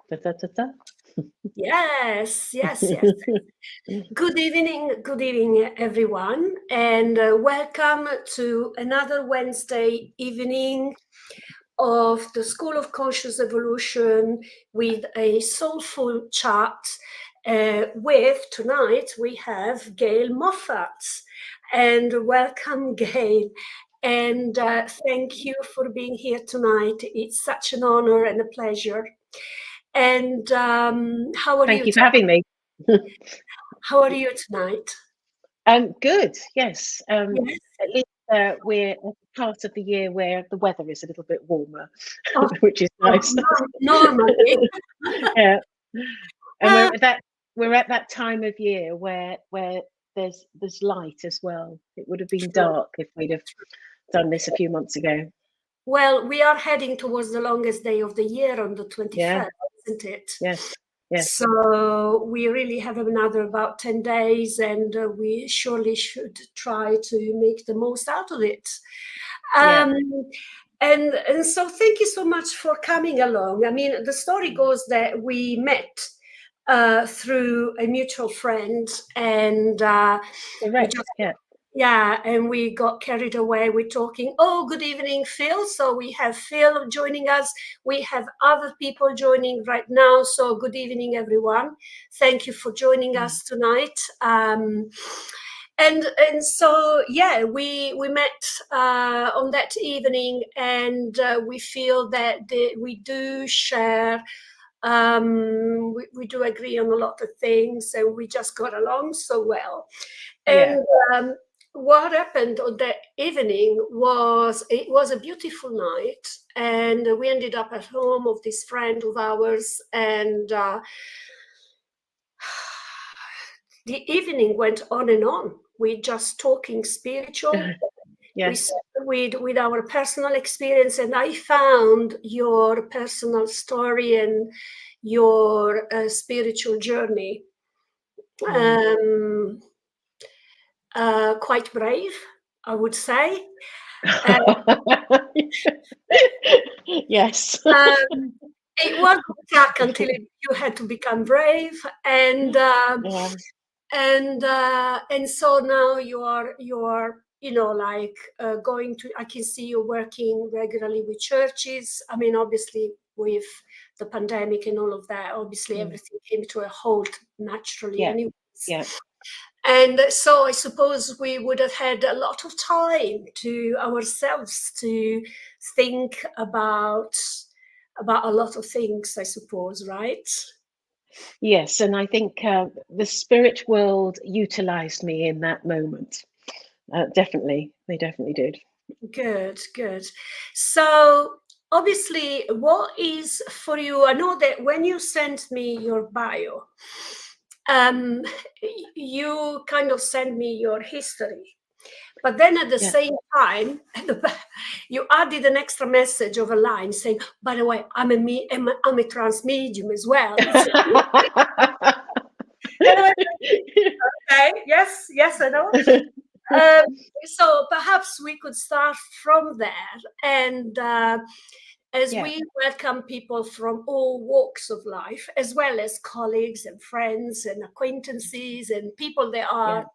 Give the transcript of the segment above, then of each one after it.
Da, da, da, da. Yes. Good evening, everyone, and welcome to another Wednesday evening of the School of Conscious Evolution with a soulful chat. With tonight we have Gail Moffat, and welcome, Gail. And thank you for being here tonight. It's such an honor and a pleasure. And how are you? Thank you for having me. How are you tonight? Good. Yes. Yes. At least we're at the part of the year where the weather is a little bit warmer, Oh, which is nice. normally. Yeah. And we're at that time of year where there's light as well. It would have been dark if we'd have done this a few months ago. Well, we are heading towards the longest day of the year on the 21st, Yeah. isn't it? Yes. Yes. So we really have another about 10 days, and we surely should try to make the most out of it. Yeah. And so thank you so much for coming along. I mean, the story goes that we met through a mutual friend, and Correct. and we got carried away with talking. Oh, good evening, Phil. So we have Phil joining us. We have other people joining right now. So good evening, everyone. Thank you for joining us tonight. And so we met on that evening, and we feel that we do share. We do agree on a lot of things, and we just got along so well. And what happened on that evening was, it was a beautiful night, and we ended up at home of this friend of ours, and the evening went on and on. We just talking spiritual. Yes. With our personal experience, and I found your personal story and your spiritual journey quite brave, I would say. Yes. It was stuck until you had to become brave, and so now you are going to. I can see you working regularly with churches. I mean, obviously with the pandemic and all of that, obviously everything came to a halt naturally. Anyways. Yeah. And so I suppose we would have had a lot of time to ourselves to think about a lot of things, I suppose, right? Yes, and I think the spirit world utilized me in that moment. Definitely, they definitely did. Good. So obviously, what is for you? I know that when you sent me your bio, you kind of sent me your history, but then at the same time, you added an extra message of a line saying, "By the way, I'm a trance medium as well." Okay. Yes, I know. So perhaps we could start from there, and as we welcome people from all walks of life, as well as colleagues and friends and acquaintances and people that are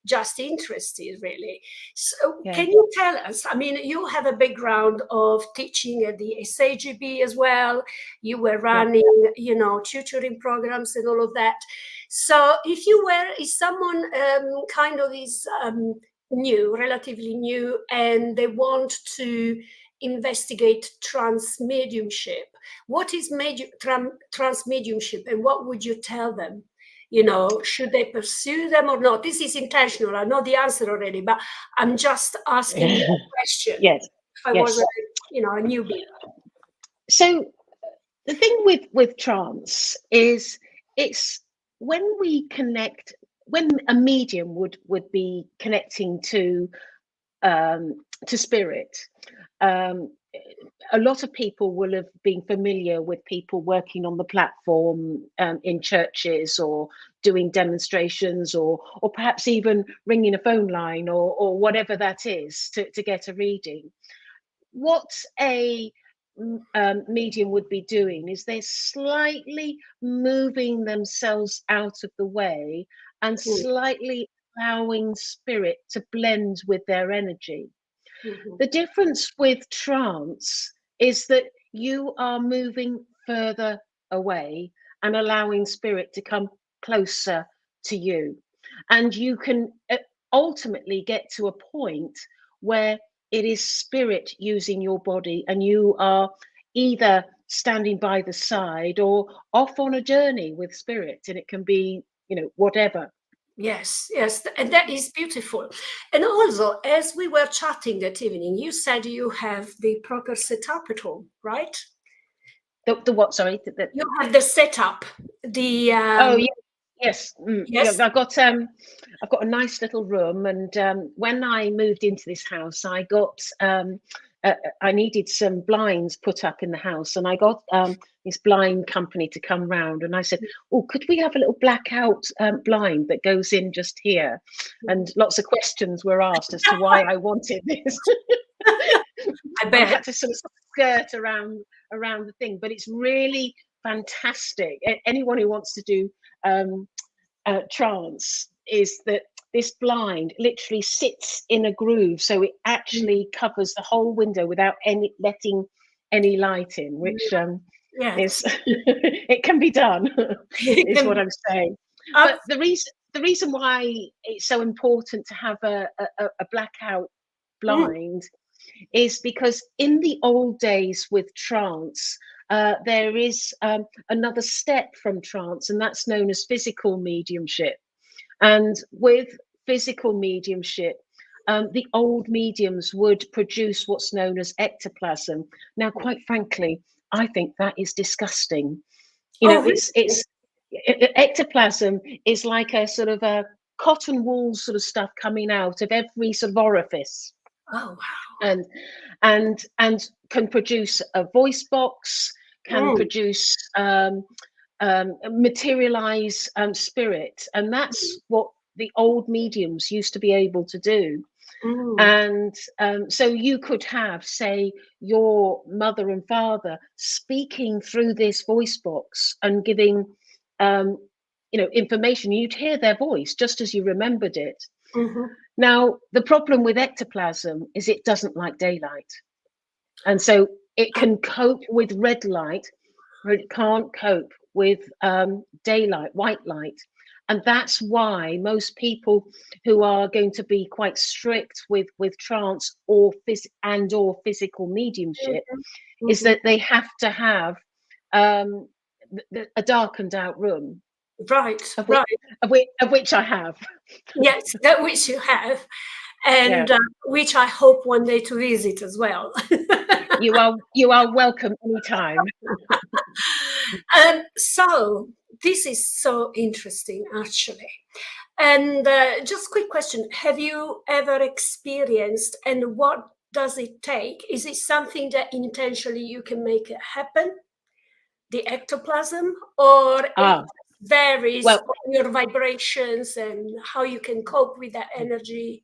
just interested, really. So can you tell us, I mean, you have a background of teaching at the SAGB as well. You were running, tutoring programs and all of that. So if someone kind of is new, relatively new, and they want to investigate trance mediumship, what is trance mediumship, and what would you tell them? Should they pursue them or not? This is intentional. I know the answer already, but I'm just asking a question. Yes. If I was a newbie. So the thing with trance is, it's when we connect, when a medium would be connecting to spirit. A lot of people will have been familiar with people working on the platform in churches, or doing demonstrations, or perhaps even ringing a phone line, or whatever that is, to get a reading. What a medium would be doing is they're slightly moving themselves out of the way and slightly allowing spirit to blend with their energy. The difference with trance is that you are moving further away and allowing spirit to come closer to you. And you can ultimately get to a point where it is spirit using your body, and you are either standing by the side or off on a journey with spirit, and it can be, whatever. Yes, and that is beautiful. And also, as we were chatting that evening, you said you have the proper setup at home, right? The what? Sorry, you have the setup. The oh yeah. Yes. Yes. Yeah, I've got a nice little room, and when I moved into this house, I got I needed some blinds put up in the house, and I got this blind company to come round, and I said, "Oh, could we have a little blackout blind that goes in just here?" And lots of questions were asked as to why I wanted this. I bet. I had to sort of skirt around the thing, but it's really fantastic. Anyone who wants to do trance, is that this blind literally sits in a groove, so it actually covers the whole window without letting any light in, which is it can be done. Is what I'm saying. But the reason why it's so important to have a blackout blind is because in the old days with trance, there is another step from trance, and that's known as physical mediumship. And with physical mediumship, the old mediums would produce what's known as ectoplasm. Now, quite frankly, I think that is disgusting. Ectoplasm is like a sort of a cotton wool sort of stuff coming out of every sort of orifice. Oh wow! And can produce a voice box, can produce materialize spirit, and that's what the old mediums used to be able to do. And so you could have, say, your mother and father speaking through this voice box and giving information. You'd hear their voice just as you remembered it. Now, the problem with ectoplasm is it doesn't like daylight. And so it can cope with red light, but it can't cope with daylight, white light. And that's why most people who are going to be quite strict with trance or physical mediumship is that they have to have a darkened out room. Right, of which I have. Yes, that which you have, and which I hope one day to visit as well. You are welcome anytime. So this is so interesting, actually. And just quick question: have you ever experienced, and what does it take? Is it something that intentionally you can make it happen, the ectoplasm, or it varies on your vibrations and how you can cope with that energy?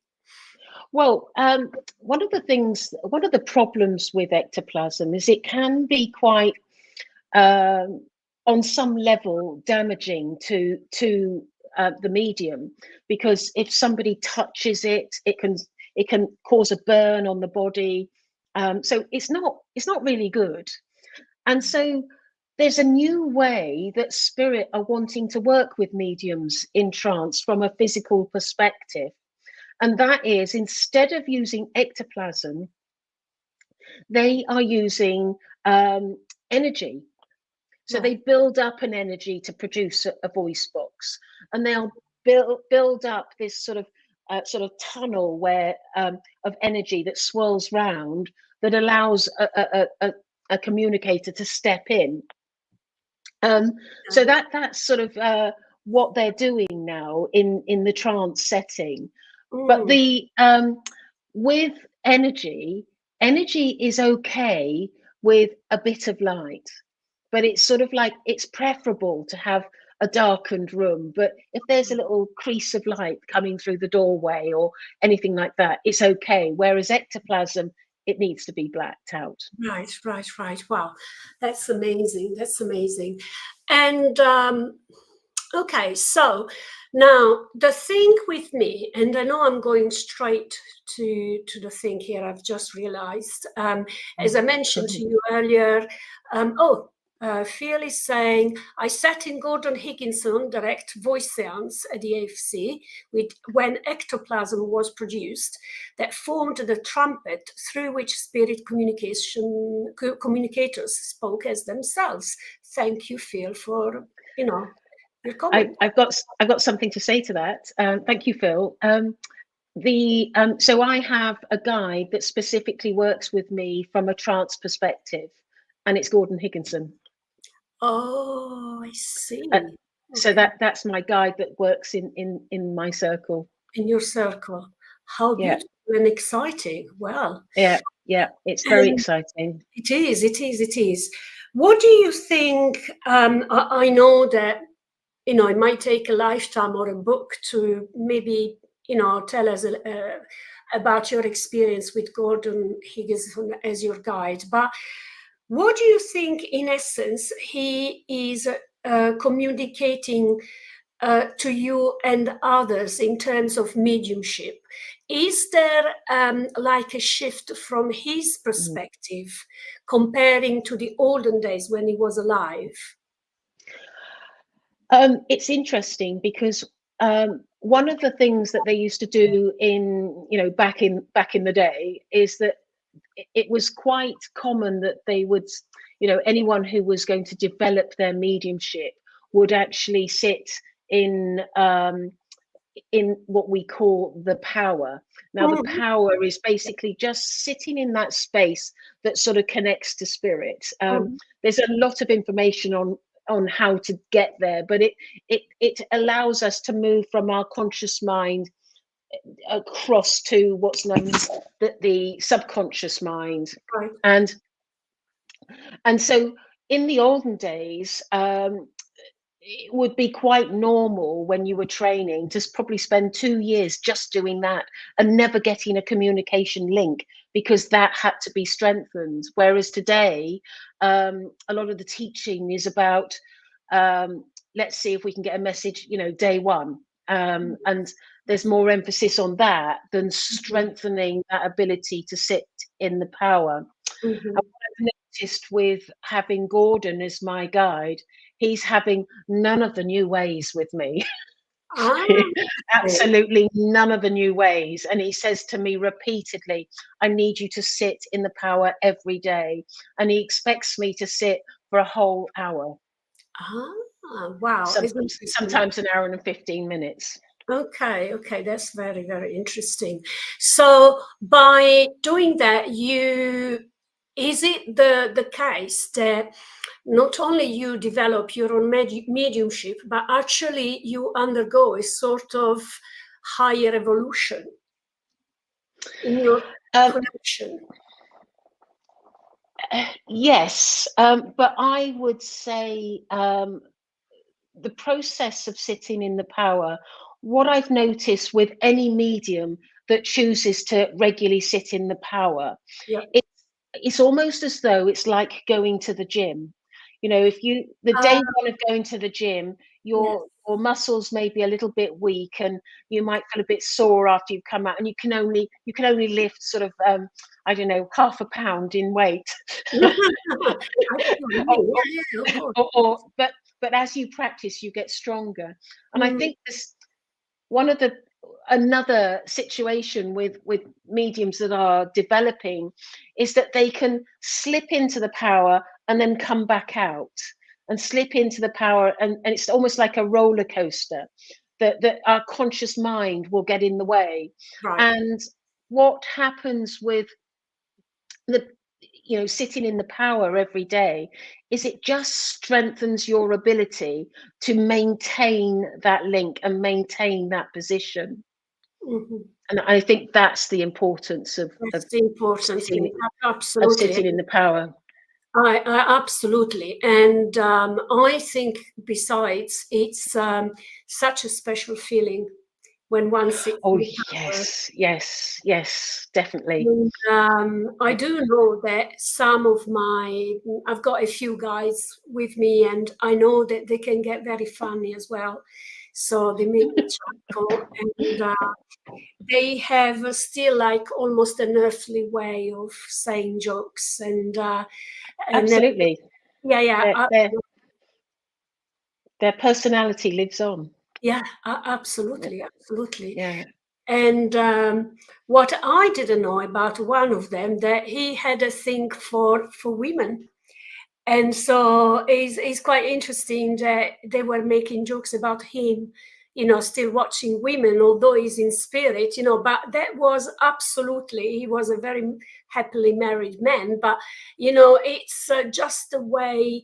Well, one of the problems with ectoplasm is it can be quite, on some level, damaging to the medium, because if somebody touches it, it can cause a burn on the body. So it's not really good. And so there's a new way that spirit are wanting to work with mediums in trance from a physical perspective. And that is, instead of using ectoplasm, they are using energy. So they build up an energy to produce a voice box, and they'll build up this sort of tunnel where of energy that swirls round, that allows a communicator to step in. So that's sort of what they're doing now in the trance setting. But the with energy is okay with a bit of light, but it's sort of like, it's preferable to have a darkened room. But if there's a little crease of light coming through the doorway or anything like that, it's okay. Whereas ectoplasm it needs to be blacked out. Right. Wow, that's amazing. That's amazing. And okay, so now the thing with me, and I know I'm going straight to the thing here. I've just realized, as I mentioned to you earlier. Phil is saying, I sat in Gordon Higginson direct voice seance at the AFC when ectoplasm was produced that formed the trumpet through which spirit communicators spoke as themselves. Thank you, Phil, for, your comment. I've got something to say to that. Thank you, Phil. So I have a guide that specifically works with me from a trance perspective, and it's Gordon Higginson. Oh, I see. So that's my guide that works in my circle. In your circle. How beautiful and exciting. Well. Yeah, it's very exciting. It is. What do you think? I know that, it might take a lifetime or a book to maybe, tell us about your experience with Gordon Higginson as your guide. But what do you think, in essence, he is communicating to you and others in terms of mediumship? Is there like a shift from his perspective comparing to the olden days when he was alive? It's interesting because one of the things that they used to do back in the day is that it was quite common that they would, anyone who was going to develop their mediumship would actually sit in what we call the power. Now, the power is basically just sitting in that space that sort of connects to spirit. There's a lot of information on how to get there, but it allows us to move from our conscious mind across to what's known as the subconscious mind. Right. And so in the olden days, it would be quite normal when you were training to probably spend 2 years just doing that and never getting a communication link, because that had to be strengthened. Whereas today, a lot of the teaching is about, let's see if we can get a message, day one. And there's more emphasis on that than strengthening that ability to sit in the power. And what I've noticed with having Gordon as my guide, he's having none of the new ways with me. Absolutely none of the new ways. And he says to me repeatedly, I need you to sit in the power every day. And he expects me to sit for a whole hour. Wow. Sometimes an hour and 15 minutes. Okay, that's very, very interesting. So by doing that, is it the case that not only you develop your own mediumship, but actually you undergo a sort of higher evolution in your connection? Yes, but I would say the process of sitting in the power, what I've noticed with any medium that chooses to regularly sit in the power, it's almost as though it's like going to the gym. If the day one of going to the gym, your muscles may be a little bit weak and you might feel a bit sore after you've come out, and you can only lift sort of I don't know, half a pound in weight. But as you practice, you get stronger. And I think this another situation with mediums that are developing is that they can slip into the power and then come back out and slip into the power, and it's almost like a roller coaster that our conscious mind will get in the way. Right. And what happens with the sitting in the power every day is it just strengthens your ability to maintain that link and maintain that position. And I think that's the importance of sitting in the power. I absolutely. And I think besides, it's such a special feeling when one sits Oh in the tower. yes, definitely. And, I do know that I've got a few guys with me, and I know that they can get very funny as well. So they make me chuckle, and they have still like almost an earthly way of saying jokes, and Absolutely. yeah, Their personality lives on. yeah, absolutely. Yeah. And what I didn't know about one of them, that he had a thing for women. And so it's quite interesting that they were making jokes about him, still watching women, although he's in spirit, but that was absolutely, he was a very happily married man. But, it's just the way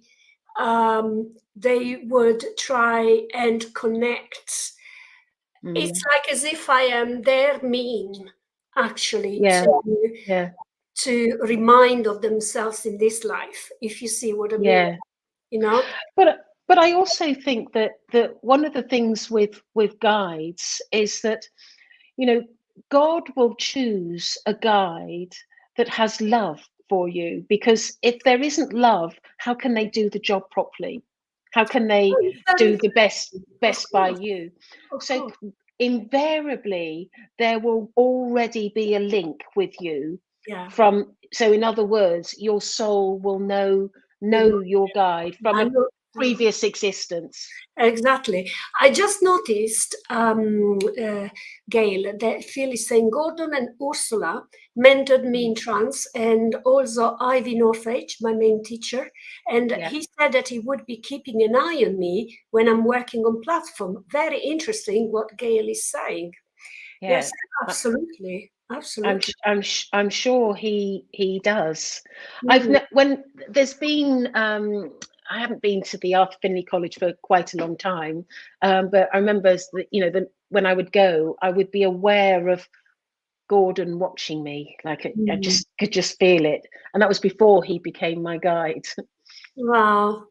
they would try and connect. It's like as if I am their mean, actually, Yeah. Yeah. to remind of themselves in this life, if you see what I mean, Yeah. you know? But I also think that one of the things with guides is that, God will choose a guide that has love for you, because if there isn't love, how can they do the job properly? How can they do the best by you? Of So course. invariably there will already be a link with you Yeah. so in other words, your soul will know your guide from I a know. previous existence. Exactly. I just noticed, Gail, that Phil is saying Gordon and Ursula mentored me in trance, and also Ivy Northridge, my main teacher. And Yeah. he said that he would be keeping an eye on me when I'm working on platform. Very interesting what Gail is saying. Yeah. Yes, absolutely. Absolutely. I'm sure he does. Mm. When there's been I haven't been to the Arthur Findlay College for quite a long time, but I remember that when I would go, I would be aware of Gordon watching me. Like I Mm. just could just feel it, and that was before he became my guide. Wow.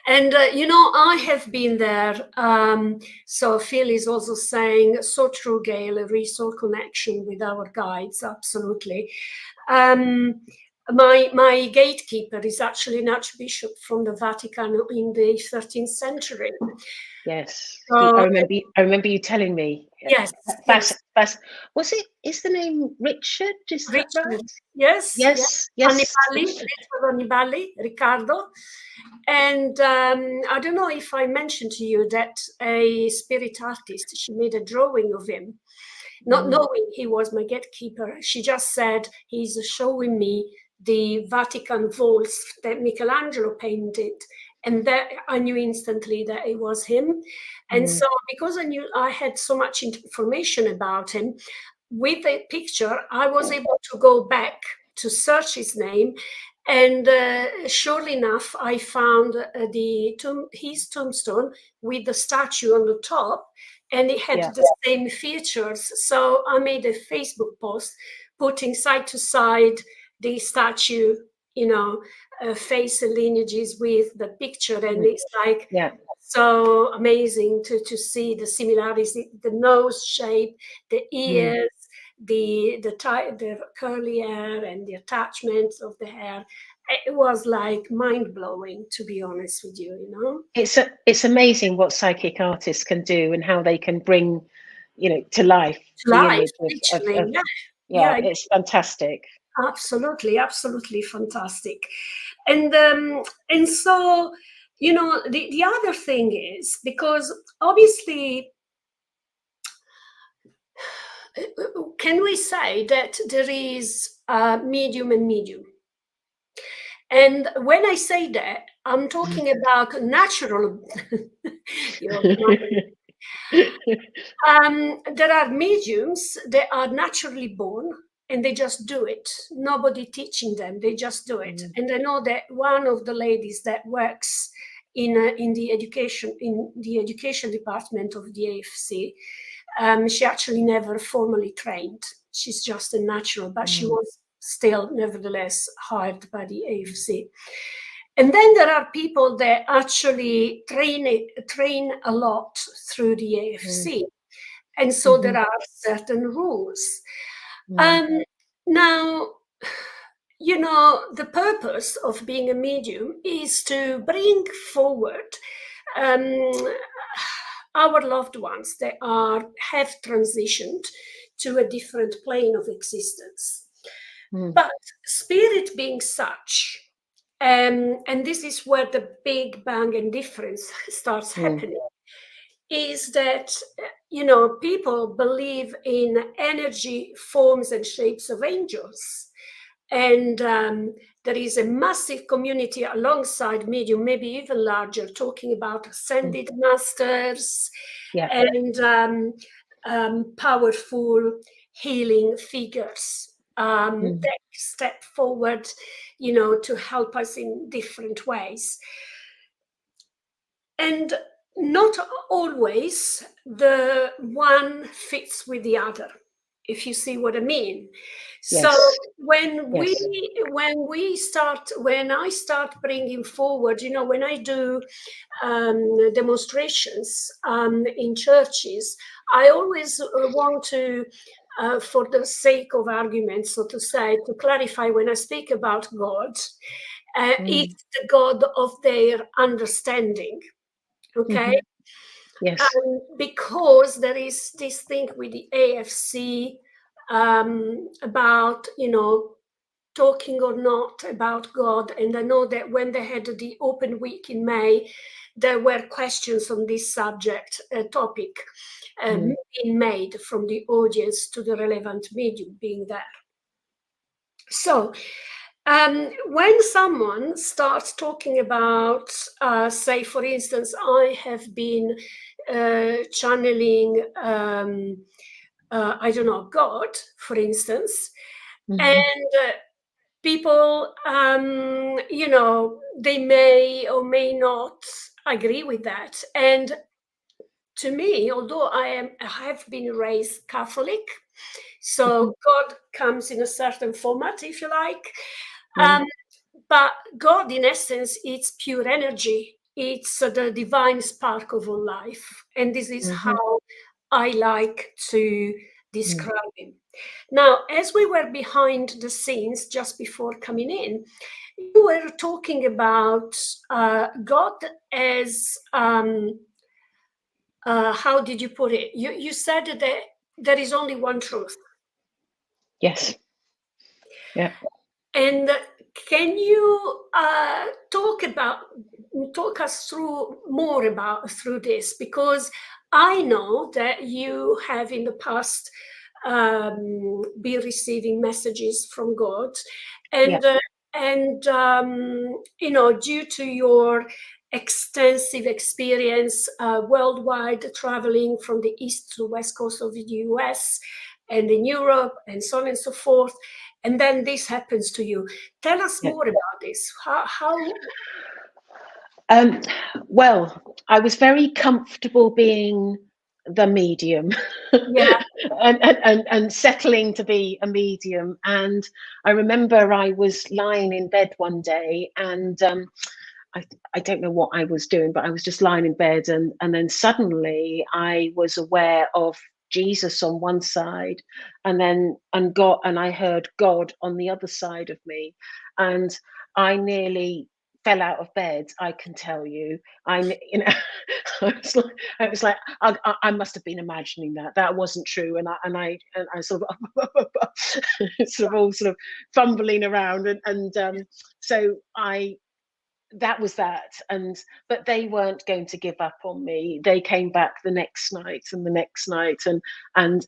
And, I have been there. So Phil is also saying, so true, Gail, a resource connection with our guides. Absolutely. My gatekeeper is actually an archbishop from the Vatican in the 13th century. Yes, So, I remember you telling me. yes, Fast, yes. fast. Is the name Richard? Is that Richard, right? yes, yes. Yes. Annibali, Richard Annibali, Riccardo. And I don't know if I mentioned to you that a spirit artist, she made a drawing of him, not knowing he was my gatekeeper. She just said, he's showing me the Vatican vaults that Michelangelo painted. And that I knew instantly that it was him. And so because I had so much information about him, with a picture, I was able to go back to search his name. And surely enough, I found his tombstone with the statue on the top, and it had the same features. So I made a Facebook post putting side to side the statue, face and lineages with the picture, and it's like so amazing to see the similarities, the nose shape, the ears, the curly hair, and the attachments of the hair. It was like mind blowing, to be honest with you. It's amazing what psychic artists can do and how they can bring, to life the image literally. yeah, it's fantastic. Absolutely fantastic. And so, the other thing is, because obviously, can we say that there is medium and medium? And when I say that, I'm talking about natural. There are mediums that are naturally born, and they just do it. Nobody teaching them; they just do it. And I know that one of the ladies that works in the education department of the AFC, she actually never formally trained. She's just a natural, but she was still nevertheless hired by the AFC. And then there are people that actually train a lot through the AFC. And so there are certain rules. Now, the purpose of being a medium is to bring forward our loved ones that have transitioned to a different plane of existence. But spirit being such, and this is where the big bang and difference starts happening, is that people believe in energy, forms and shapes of angels. And there is a massive community alongside medium, maybe even larger, talking about ascended masters and powerful healing figures that step forward, to help us in different ways. And not always the one fits with the other, if you see what I mean. Yes. So when I start bringing forward, when I do demonstrations in churches, I always want to, for the sake of argument, so to say, to clarify, when I speak about God, it's the God of their understanding. Okay. Yes. Because there is this thing with the AFC about, talking or not about God. And I know that when they had the open week in May, there were questions on this subject topic being made from the audience to the relevant medium being there. So when someone starts talking about, say, for instance, I have been channeling, I don't know, God, for instance, and people, they may or may not agree with that. And to me, although I have been raised Catholic, so God comes in a certain format, if you like. But God, in essence, it's pure energy. It's the divine spark of all life. And this is how I like to describe him. Now, as we were behind the scenes just before coming in, you were talking about God as, how did you put it? You said that there is only one truth. Yes. Yeah. And can you talk us through more through this? Because I know that you have in the past been receiving messages from God, and due to your extensive experience worldwide, traveling from the east to west coast of the US and in Europe and so on and so forth. And then this happens to you. Tell us more about this. How? Well, I was very comfortable being the medium, and settling to be a medium. And I remember I was lying in bed one day, and I don't know what I was doing, but I was just lying in bed, and then suddenly I was aware of Jesus on one side, and I heard God on the other side of me, and I nearly fell out of bed. I can tell you, I was like, I must have been imagining that. That wasn't true, and I sort of sort of all sort of fumbling around, and so that was that. But they weren't going to give up on me. They came back the next night and the next night, and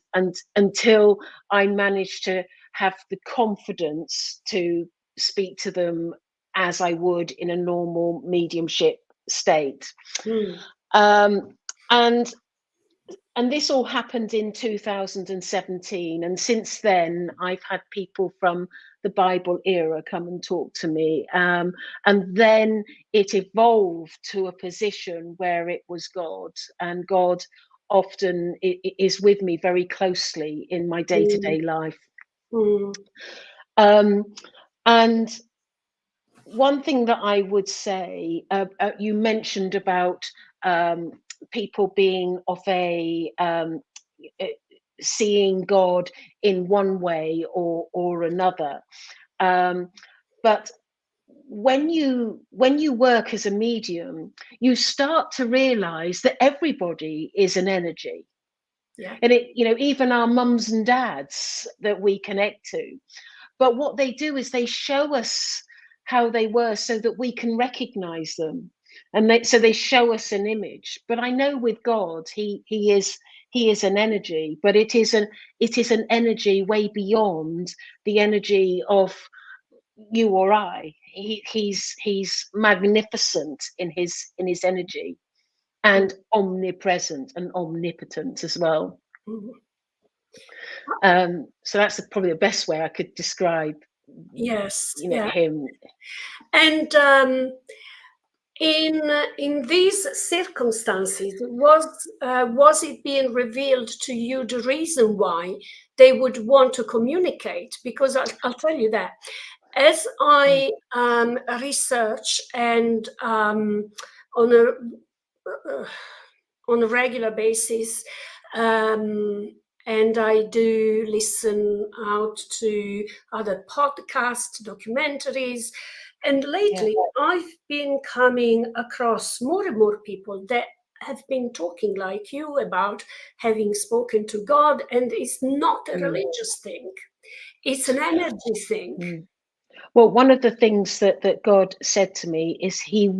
until I managed to have the confidence to speak to them as I would in a normal mediumship state. And this all happened in 2017, and since then I've had people from the Bible era come and talk to me, and then it evolved to a position where it was God, and God often is with me very closely in my day-to-day life. And one thing that I would say, you mentioned about people being of a seeing God in one way or another. But when you work as a medium, you start to realize that everybody is an energy. Yeah. And even our mums and dads that we connect to, but what they do is they show us how they were so that we can recognize them, and so they show us an image. But I know with God, he is an energy, but it is an energy way beyond the energy of you or I. He's magnificent in his energy, and omnipresent and omnipotent as well. So that's probably the best way I could describe him. And in these circumstances, was it being revealed to you the reason why they would want to communicate? Because I'll tell you that as I research and on a regular basis, and I do listen out to other podcasts, documentaries, and lately I've been coming across more and more people that have been talking like you about having spoken to God, and it's not a religious thing, it's an energy thing. Well, one of the things that God said to me is it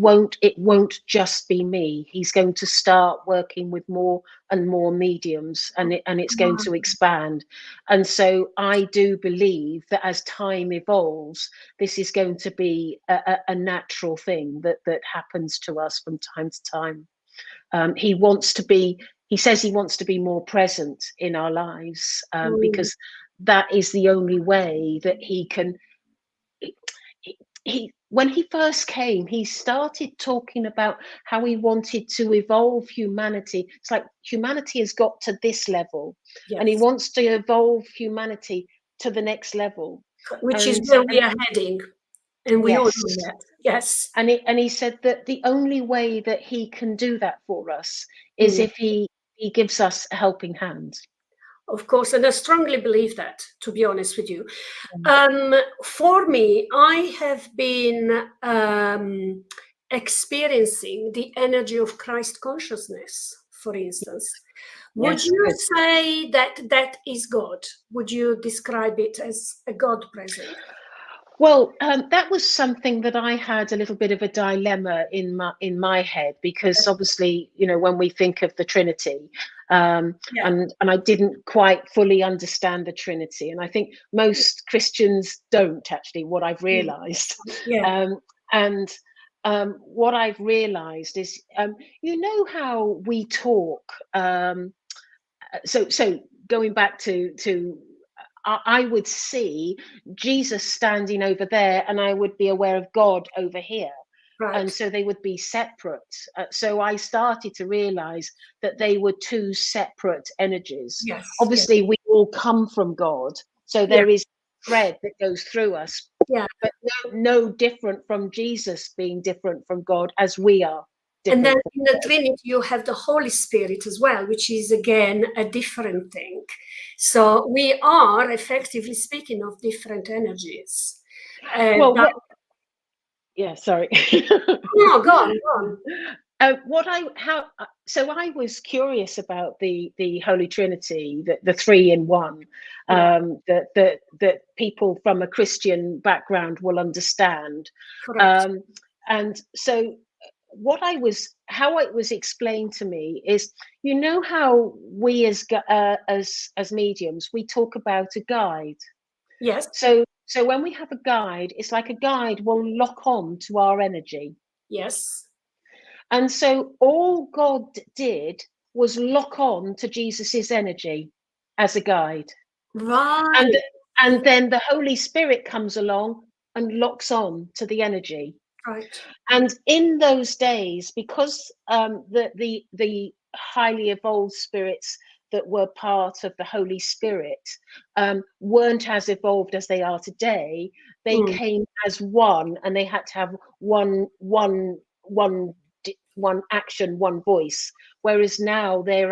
won't just be me. He's going to start working with more and more mediums, and it's going to expand. And so I do believe that as time evolves, this is going to be a natural thing that happens to us from time to time. He says he wants to be more present in our lives, because that is the only way that he can. When he first came, he started talking about how he wanted to evolve humanity. It's like humanity has got to this level, and he wants to evolve humanity to the next level, which is where we are heading, and we all know that. Yes, and he said that the only way that he can do that for us is if he gives us a helping hand. Of course, and I strongly believe that, to be honest with you. For me, I have been experiencing the energy of Christ consciousness, for instance. Would you say that is God? Would you describe it as a God present? Well, that was something that I had a little bit of a dilemma in my head, because obviously, when we think of the Trinity, and I didn't quite fully understand the Trinity, and I think most Christians don't actually. What I've realised, and what I've realised is, how we talk. So going back to. I would see Jesus standing over there, and I would be aware of God over here. Right. And so they would be separate. So I started to realize that they were two separate energies. Yes, obviously, we all come from God. So there is a thread that goes through us. But no different from Jesus being different from God as we are. And then in the Trinity, you have the Holy Spirit as well, which is, again, a different thing. So we are, effectively speaking, of different energies. Sorry. No, go on. So I was curious about the Holy Trinity, the three in one, that people from a Christian background will understand. And so how it was explained to me is, how we as mediums, we talk about a guide. Yes. So when we have a guide, it's like a guide will lock on to our energy. Yes. And so all God did was lock on to Jesus's energy as a guide. Right. And then the Holy Spirit comes along and locks on to the energy. Right. And in those days, because the highly evolved spirits that were part of the Holy Spirit weren't as evolved as they are today, they came as one, and they had to have one one action, one voice, whereas now they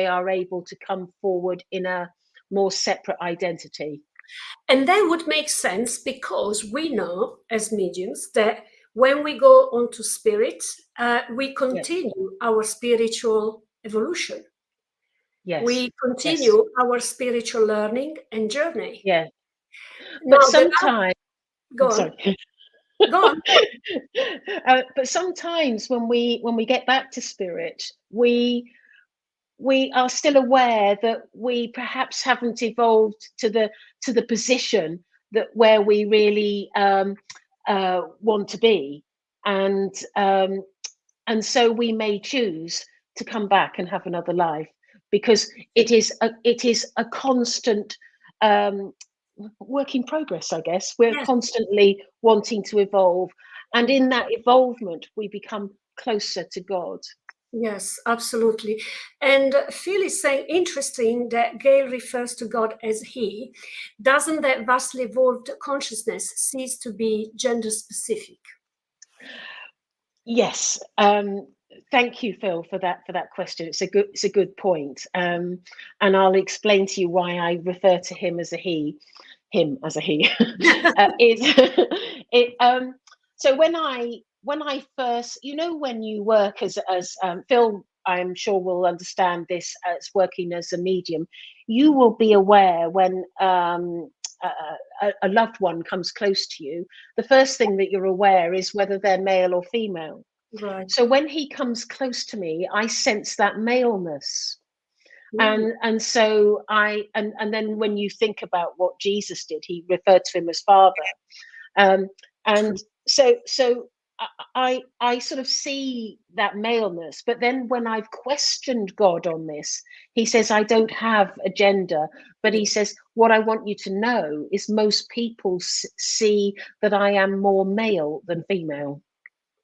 are able to come forward in a more separate identity. And that would make sense, because we know as mediums that when we go onto spirit, we continue our spiritual evolution. Yes. We continue our spiritual learning and journey. Yeah. Now, But sometimes, go on. Sorry. Go on. But sometimes when we get back to spirit, we are still aware that we perhaps haven't evolved to the position that where we really want to be, and so we may choose to come back and have another life, because it is a constant work in progress, I guess. We're constantly wanting to evolve, and in that evolvement we become closer to God. Yes, absolutely. And Phil is saying, interesting that Gail refers to God as he. Doesn't that vastly evolved consciousness cease to be gender specific? Yes. Thank you, Phil, for that question. It's a good point. And I'll explain to you why I refer to him as a he. So when I first, when you work as Phil, I'm sure will understand this, as working as a medium, you will be aware when a loved one comes close to you, the first thing that you're aware is whether they're male or female. Right. So when he comes close to me, I sense that maleness. And so and then when you think about what Jesus did, he referred to him as Father. And so I sort of see that maleness. But then when I've questioned God on this, he says, I don't have a gender, but he says, what I want you to know is most people see that I am more male than female.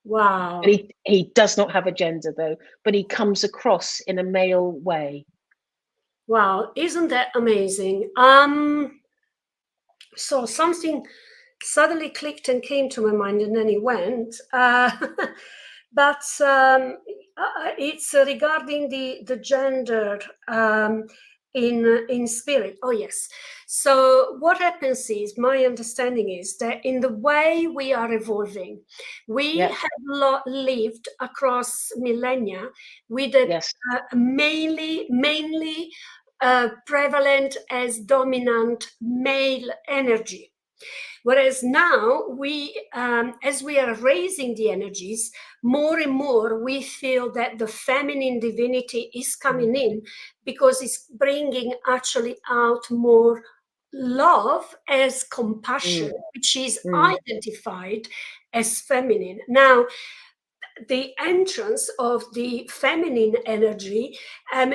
Wow. But he does not have a gender, though, but he comes across in a male way. Wow, isn't that amazing? So something suddenly clicked and came to my mind, and then it went. But it's regarding the gender in spirit. Oh yes. So what happens is, my understanding is that in the way we are evolving, we have lived across millennia with a mainly prevalent as dominant male energy. Whereas now as we are raising the energies, more and more we feel that the feminine divinity is coming in, because it's bringing actually out more love as compassion, which is identified as feminine. Now, the entrance of the feminine energy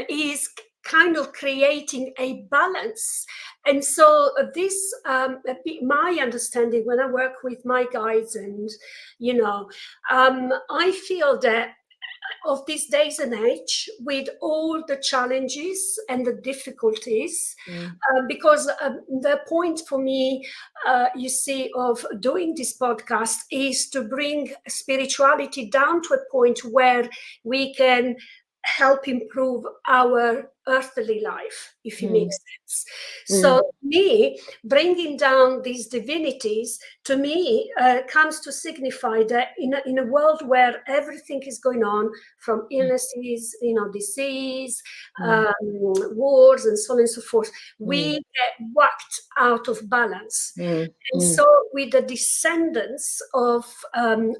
is kind of creating a balance. And so this, my understanding when I work with my guides, and, I feel that of these days and age, with all the challenges and the difficulties, because the point for me, you see, of doing this podcast is to bring spirituality down to a point where we can help improve our earthly life, if it makes sense. So me bringing down these divinities, to me, comes to signify that in a world where everything is going on, from illnesses, disease, wars, and so on and so forth, we get whacked out of balance. And so with the descendants of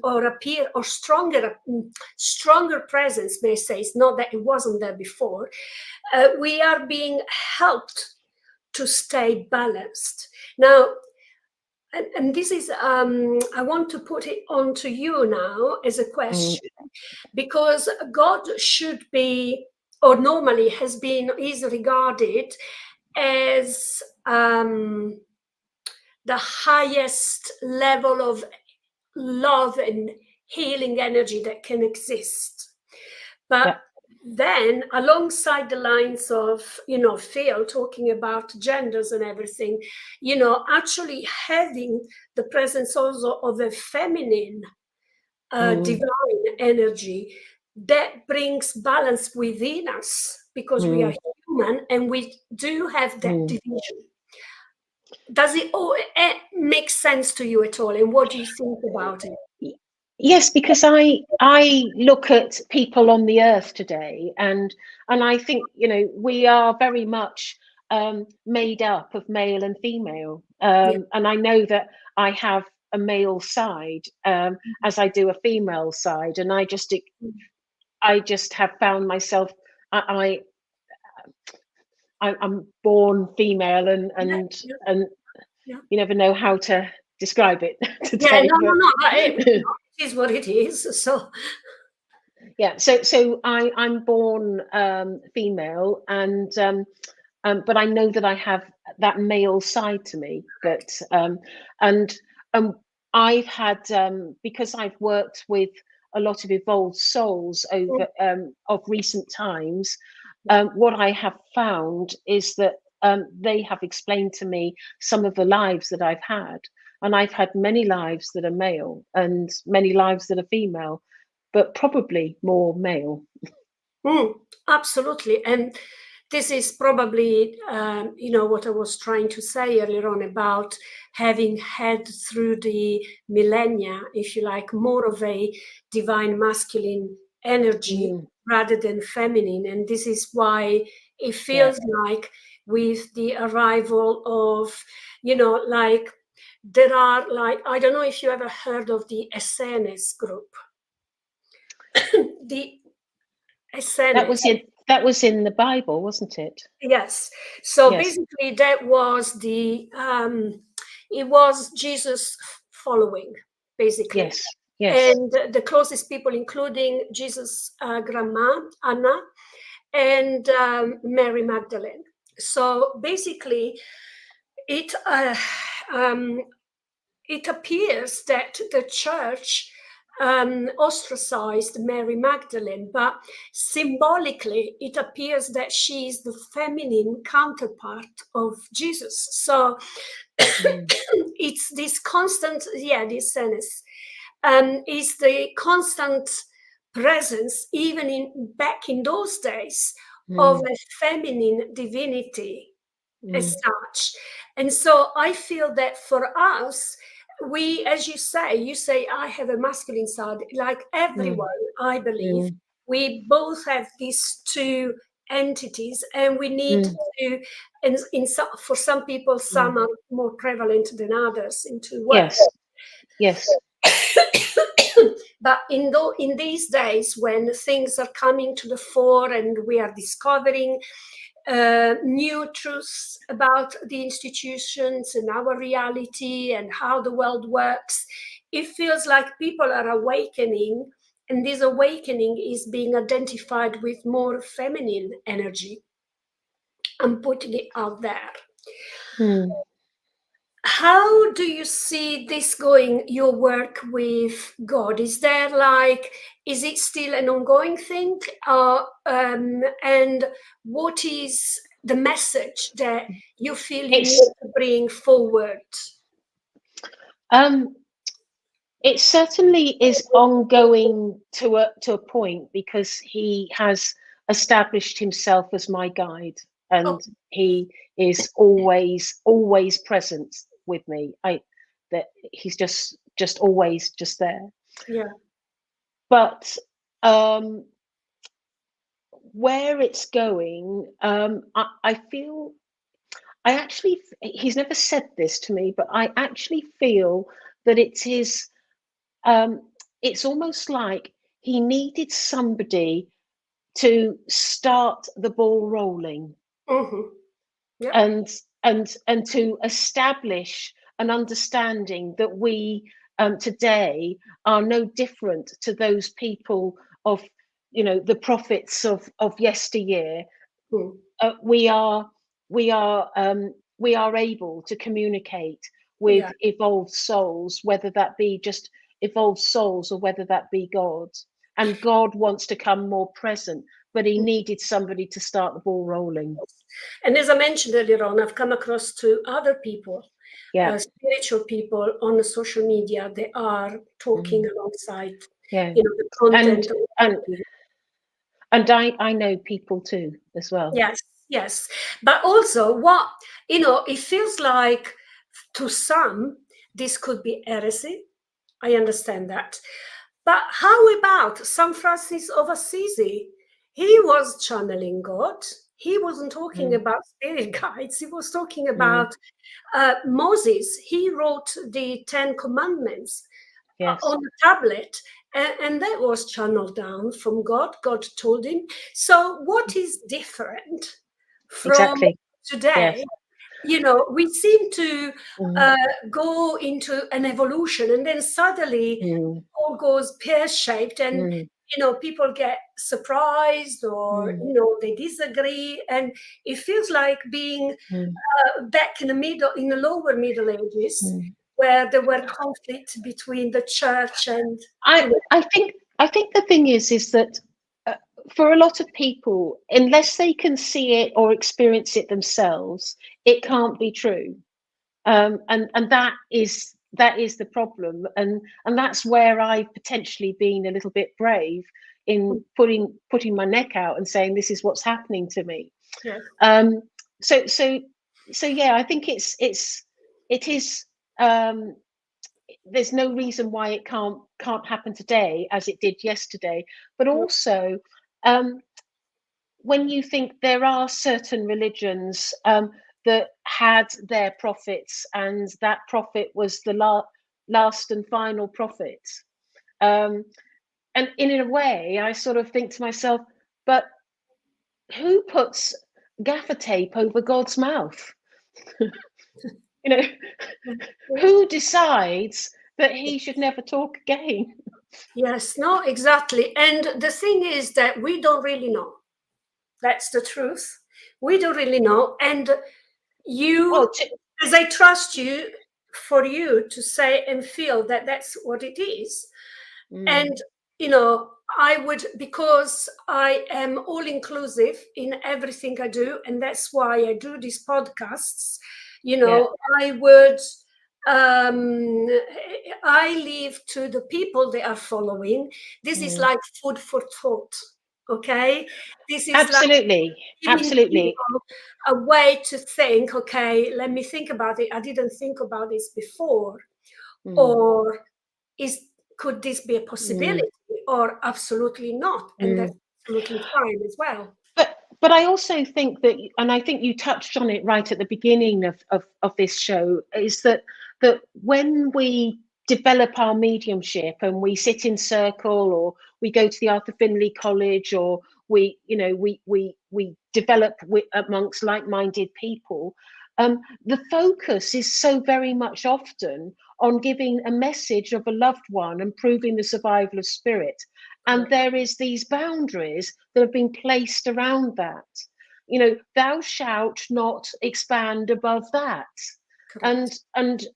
or stronger presence, may I say, it's not that it wasn't there before, we are being helped to stay balanced. Now, and this is, I want to put it on to you now as a question, because God should be, or normally is regarded as the highest level of love and healing energy that can exist. But then, alongside the lines of, Phil talking about genders and everything, actually having the presence also of a feminine divine energy, that brings balance within us, because we are human and we do have that division. Does it all make sense to you at all? And what do you think about it? Yes, because I look at people on the earth today, and I think, you know, we are very much made up of male and female, and I know that I have a male side as I do a female side, and I just have found myself, I'm born female, and you never know how to describe it today. No. It is what it is. So yeah, so I'm born female, and but I know that I have that male side to me. But and I've had because I've worked with a lot of evolved souls over of recent times. What I have found is that they have explained to me some of the lives that I've had, and I've had many lives that are male and many lives that are female, but probably more male. Absolutely. And this is probably, you know, what I was trying to say earlier on about having had through the millennia, if you like, more of a divine masculine energy rather than feminine. And this is why it feels like with the arrival of, you know, like there are, like, I don't know if you ever heard of the SNS group. The SNS. That was in the Bible, wasn't it? Yes. So basically, that was it was Jesus following, basically. Yes. Yes. And the closest people, including Jesus' grandma Anna and Mary Magdalene. So basically, it appears that the church ostracized Mary Magdalene, but symbolically it appears that she is the feminine counterpart of Jesus. So it's this constant, this sense, is the constant presence, even back in those days, of a feminine divinity as such. And so I feel that for us, we, as you say, I have a masculine side, like everyone, I believe. We both have these two entities, and we need to, and for some people, some are more prevalent than others in two ways. Yes. But in these days, when things are coming to the fore and we are discovering new truths about the institutions and our reality and how the world works, it feels like people are awakening, and this awakening is being identified with more feminine energy. I'm putting it out there. How do you see this going, your work with God? Is it still an ongoing thing? And what is the message that you feel you need to bring forward? It certainly is ongoing to a point, because he has established himself as my guide, and he is always present with me. That he's just always just there. Yeah. But where it's going, I feel, he's never said this to me, but I actually feel that it is, it's almost like he needed somebody to start the ball rolling, and to establish an understanding that we today are no different to those people of, you know, the prophets of yesteryear. We are able to communicate with evolved souls, whether that be just evolved souls or whether that be God. And God wants to come more present, but he needed somebody to start the ball rolling. And as I mentioned earlier on, I've come across to other people, spiritual people on the social media. They are talking alongside, you know, the content. And I know people too as well. Yes. But also, what, it feels like to some, this could be heresy. I understand that. But how about St. Francis of Assisi? He was channeling God. He wasn't talking about spirit guides. He was talking about Moses. He wrote the 10 Commandments on a tablet, and that was channeled down from God. God told him. So what is different from today? We seem to go into an evolution, and then suddenly all goes pear-shaped, and people get surprised, or they disagree, and it feels like being back in the lower Middle Ages, where there were conflicts between the church and. I think the thing is that for a lot of people, unless they can see it or experience it themselves, it can't be true, and that is the problem, and that's where I've potentially been a little bit brave in putting my neck out and saying this is what's happening to me. So yeah, I think it is. There's no reason why it can't happen today as it did yesterday, but also when you think there are certain religions that had their prophets, and that prophet was the last and final prophet, and in a way I sort of think to myself, but who puts gaffer tape over God's mouth? Who decides that he should never talk again? Yes, no, exactly. And the thing is that we don't really know. That's the truth. We don't really know. And as I trust you, for you to say and feel that that's what it is. And, I would, because I am all inclusive in everything I do, and that's why I do these podcasts, I would, I leave to the people they are following. This is like food for thought. Okay, this is absolutely a way to think. Okay, let me think about it. I didn't think about this before, or could this be a possibility, or absolutely not, and that's absolutely fine as well. But I also think that, and I think you touched on it right at the beginning of this show, is that when we develop our mediumship and we sit in circle, or we go to the Arthur Findlay College, or we develop amongst like-minded people, the focus is so very much often on giving a message of a loved one and proving the survival of spirit. And there is these boundaries that have been placed around that. Thou shalt not expand above that. And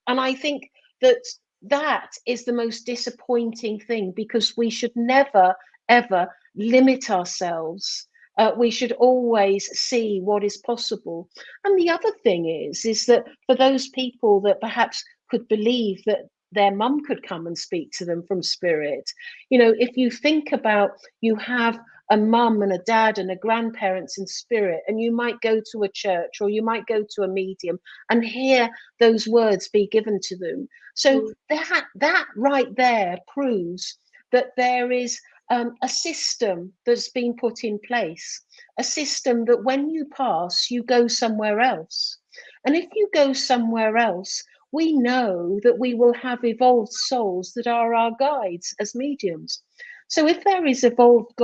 I think that is the most disappointing thing, because we should never, ever limit ourselves. We should always see what is possible. And the other thing is that for those people that perhaps could believe that their mum could come and speak to them from spirit, if you think about, you have a mum and a dad and a grandparents in spirit, and you might go to a church, or you might go to a medium and hear those words be given to them. So that right there proves that there is a system that's been put in place, a system that when you pass, you go somewhere else. And if you go somewhere else, we know that we will have evolved souls that are our guides as mediums. So if there is evolved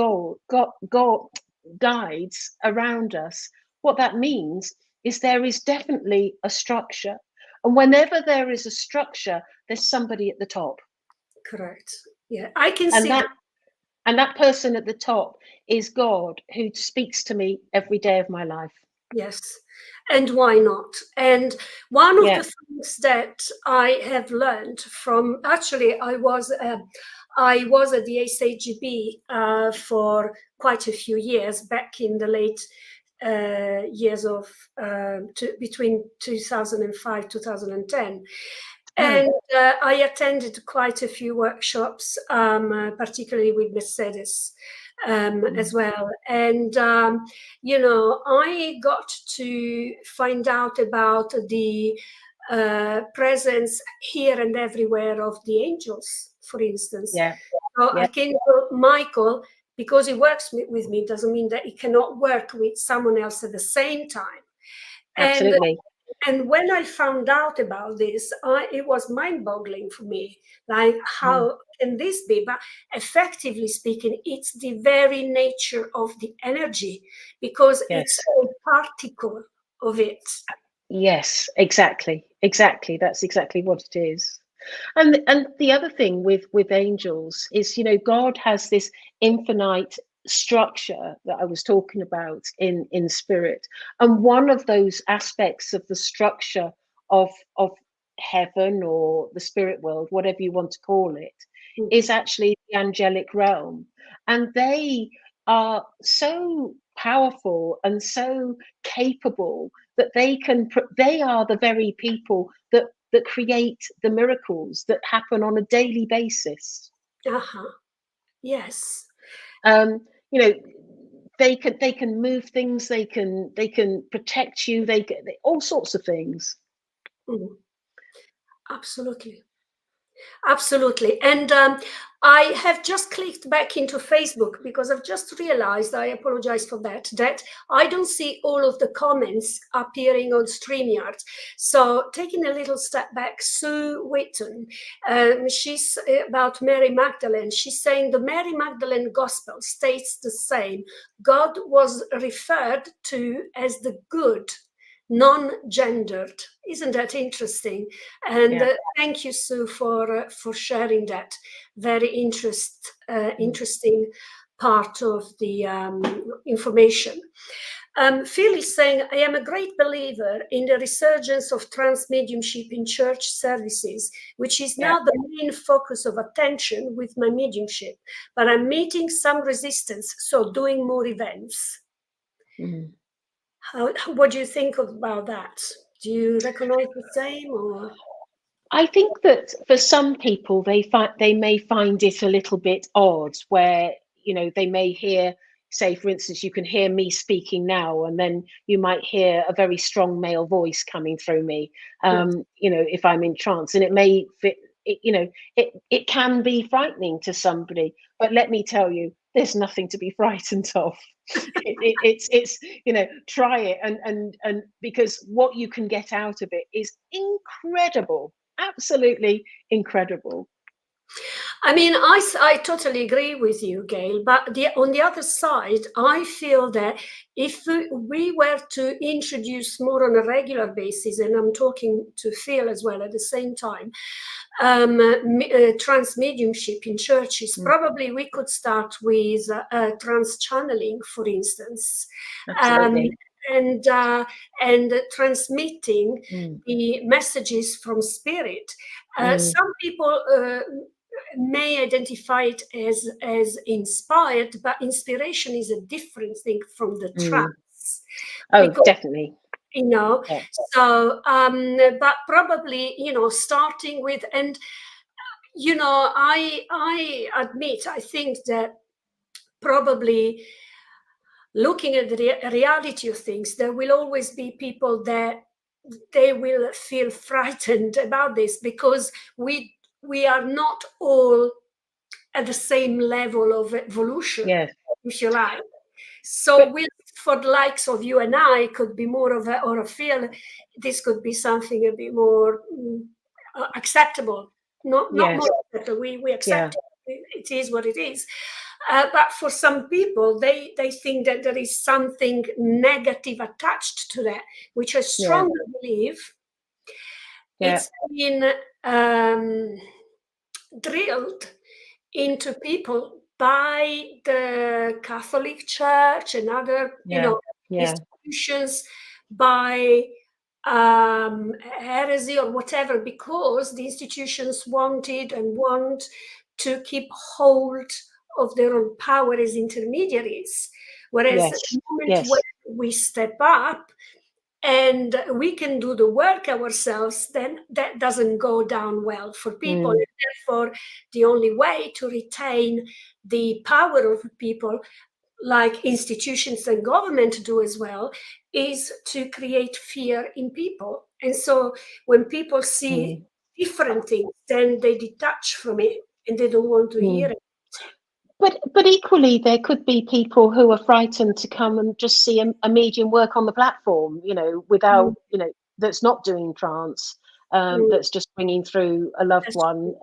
guides around us, what that means is there is definitely a structure. And whenever there is a structure, there's somebody at the top. Correct. Yeah, I can see that. And that person at the top is God, who speaks to me every day of my life. Yes. And why not? And one of the things that I have learned from, actually, I was at the SAGB for quite a few years, back in the late years of between 2005 2010. And I attended quite a few workshops, particularly with Mercedes. as well. And, I got to find out about the presence here and everywhere of the angels, for instance. Yeah. So Archangel Michael, because he works with me, doesn't mean that he cannot work with someone else at the same time. Absolutely. And when I found out about this, it was mind-boggling for me. Like, how can this be? But effectively speaking, it's the very nature of the energy, because it's a particle of it. Yes, exactly. That's exactly what it is. And the other thing with angels is, God has this infinite structure that I was talking about in spirit, and one of those aspects of the structure of heaven or the spirit world, whatever you want to call it, is actually the angelic realm, and they are so powerful and so capable that they are the very people that create the miracles that happen on a daily basis. Yes. They can move things, they can protect you, they all sorts of things. Absolutely. And I have just clicked back into Facebook because I've just realized, I apologize for that I don't see all of the comments appearing on StreamYard. So taking a little step back, Sue Whitton, she's about Mary Magdalene. She's saying the Mary Magdalene Gospel states the same. God was referred to as the good, non-gendered. Isn't that interesting? And thank you, Sue, for sharing that very interesting part of the information. Phil is saying, I am a great believer in the resurgence of trance mediumship in church services, which is now the main focus of attention with my mediumship, but I'm meeting some resistance, so doing more events. What do you think about that? Do you recognize the same? Or I think that for some people, they may find it a little bit odd, where they may hear, say, for instance, you can hear me speaking now, and then you might hear a very strong male voice coming through me. If I'm in trance, and it may fit. It can be frightening to somebody, but let me tell you, there's nothing to be frightened of. It's try it, and because what you can get out of it is incredible, absolutely incredible. I mean, I totally agree with you, Gail, but on the other side, I feel that if we were to introduce more on a regular basis, and I'm talking to Phil as well at the same time, trance mediumship in churches, probably we could start with trance channeling, for instance. And transmitting the messages from spirit. Some people may identify it as inspired, but inspiration is a different thing from the trance. Definitely. So but probably starting with, and I admit, I think that probably looking at the reality of things, there will always be people that they will feel frightened about this, because we are not all at the same level of evolution, if you like. So for the likes of you and I, could be more of a feel, this could be something a bit more acceptable. Not more acceptable. We accept it. It is what it is. But for some people, they think that there is something negative attached to that, which I strongly believe it's been drilled into people by the Catholic Church and other institutions, by heresy or whatever, because the institutions wanted and want to keep hold of their own power as intermediaries. Whereas the moment when we step up and we can do the work ourselves, then that doesn't go down well for people. And therefore, the only way to retain the power of people, like institutions and government do as well, is to create fear in people. And so when people see different things, then they detach from it and they don't want to hear it. But equally, there could be people who are frightened to come and just see a medium work on the platform, without, that's not doing trance, that's just bringing through a loved one,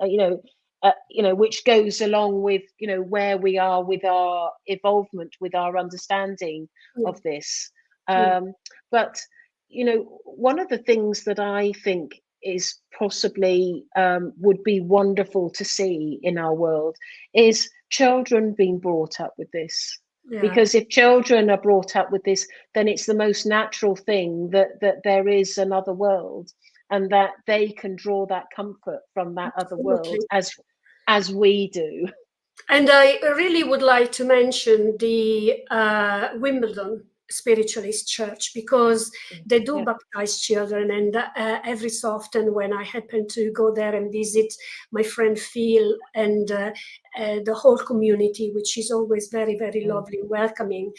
which goes along with, where we are with our evolvement, with our understanding of this. But, one of the things that I think is possibly would be wonderful to see in our world is children being brought up with this. Because if children are brought up with this, then it's the most natural thing that there is another world, and that they can draw that comfort from that other world as we do. And I really would like to mention the Wimbledon Spiritualist Church, because they do baptize children, and every so often when I happen to go there and visit my friend Phil and the whole community, which is always very, very lovely, welcoming,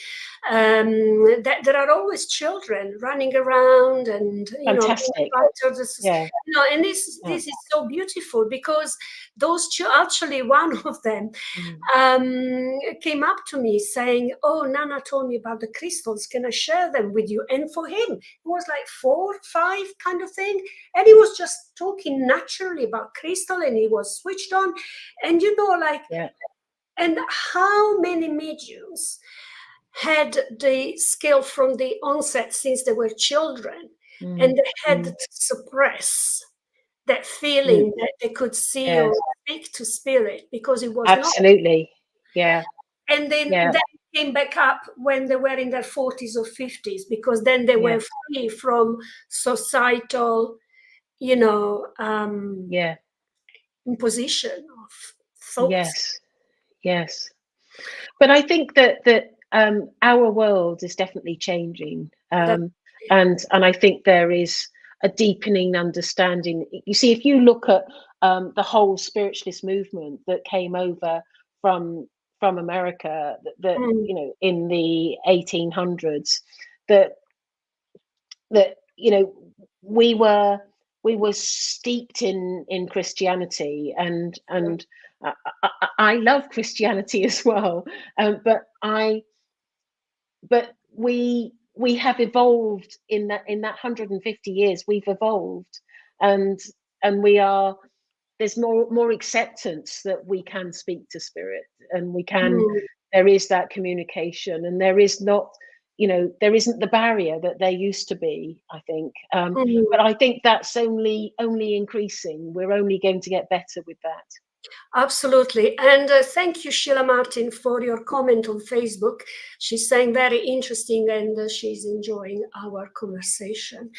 there are always children running around, and fantastic. And this is so beautiful, because those actually one of them came up to me saying, "Oh, Nana told me about the crystals. Can I share them with you?" And for him, it was like 4, 5 kind of thing. And he was just talking naturally about crystal, and he was switched on. And and how many mediums had the skill from the onset since they were children, and they had to suppress that feeling that they could see or speak to spirit, because it was absolutely not. And then that came back up when they were in their 40s or 50s, because then they were free from societal, imposition of thoughts. Yes. But I think that our world is definitely changing, and I think there is a deepening understanding. You see, if you look at the whole spiritualist movement that came over from America, that in the 1800s, that we were steeped in Christianity, and I love Christianity as well, but we have evolved in that 150 years. We've evolved, and there's more acceptance that we can speak to spirit, and we can. There is that communication, and there is not. There isn't the barrier that there used to be, I think. But I think that's only increasing. We're only going to get better with that. Absolutely. And thank you, Sheila Martin, for your comment on Facebook. She's saying very interesting, and she's enjoying our conversation.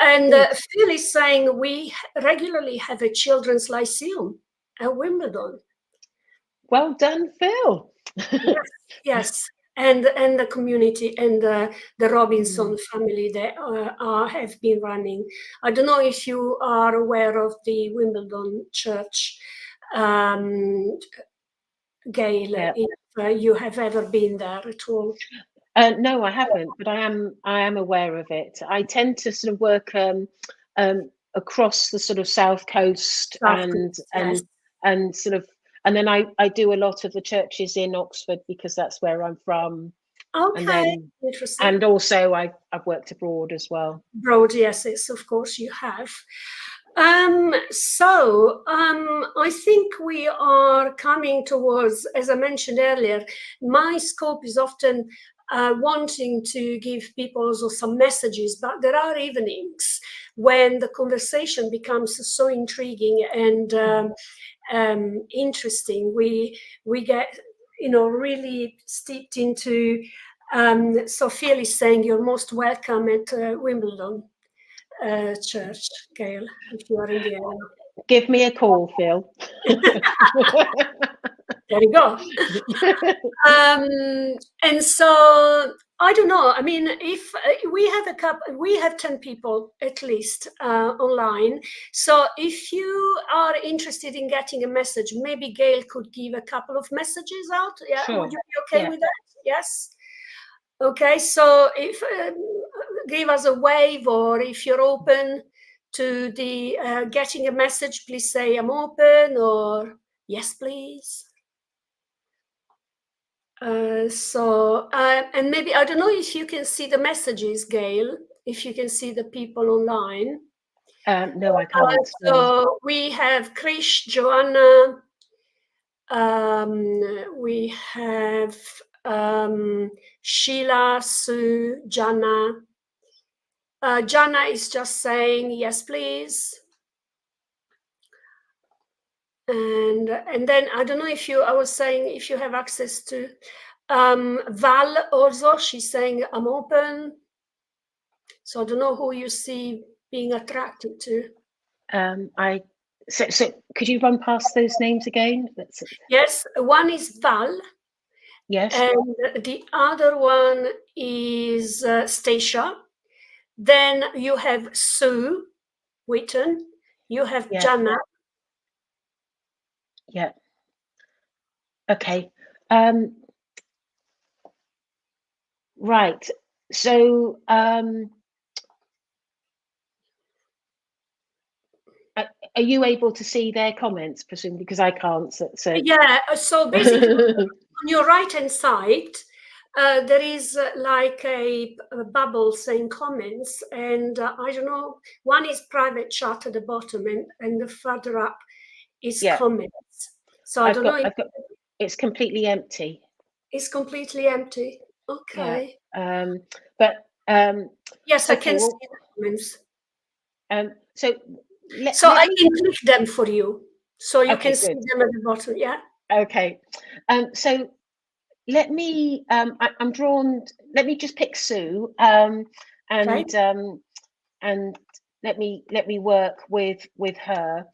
And Phil is saying we regularly have a children's lyceum at Wimbledon. Well done, Phil. Yes. And the community and the Robinson family, they have been running. I don't know if you are aware of the Wimbledon Church, Gail, if you have ever been there at all. No, I haven't, but I am aware of it. I tend to sort of work across the sort of south coast, and sort of. And then I do a lot of the churches in Oxford, because that's where I'm from. Okay, interesting. And also I've worked abroad as well. Abroad, yes, of course you have. So I think we are coming towards, as I mentioned earlier, my scope is often wanting to give people also some messages, but there are evenings when the conversation becomes so intriguing and interesting. We get really steeped into. Sophia is saying you're most welcome at Wimbledon Church, Gail, if you are in the area. Give me a call, Phil. There you go. And so I don't know. I mean, if we have 10 people at least online. So if you are interested in getting a message, maybe Gail could give a couple of messages out. Yeah, Sure. Would you be okay with that? Yes. Okay. So if give us a wave, or if you're open to the getting a message, please say I'm open, or yes, please. And maybe, I don't know if you can see the messages, Gail, if you can see the people online. No, I can't. So we have Krish, Joanna, we have Sheila, Sue, Jana. Jana is just saying, yes, please. And then I don't know if I was saying if you have access to Val also, she's saying I'm open. So I don't know who you see being attracted to. So could you run past those names again? Yes, one is Val. Yes. And the other one is Stacia. Then you have Sue Witten. You have Jana. Yeah. Okay. Right. So are you able to see their comments, presumably, because I can't? So yeah. So basically, on your right-hand side, there is like a bubble saying comments, and I don't know. One is private chat at the bottom, and the further up is comments. So I don't know. It's completely empty. It's completely empty. Okay. Yeah. But yes, I can see the comments. So I can click them for you, so you can see them at the bottom. Yeah. Okay. So let me. I'm drawn. Let me just pick Sue. And let me work with her.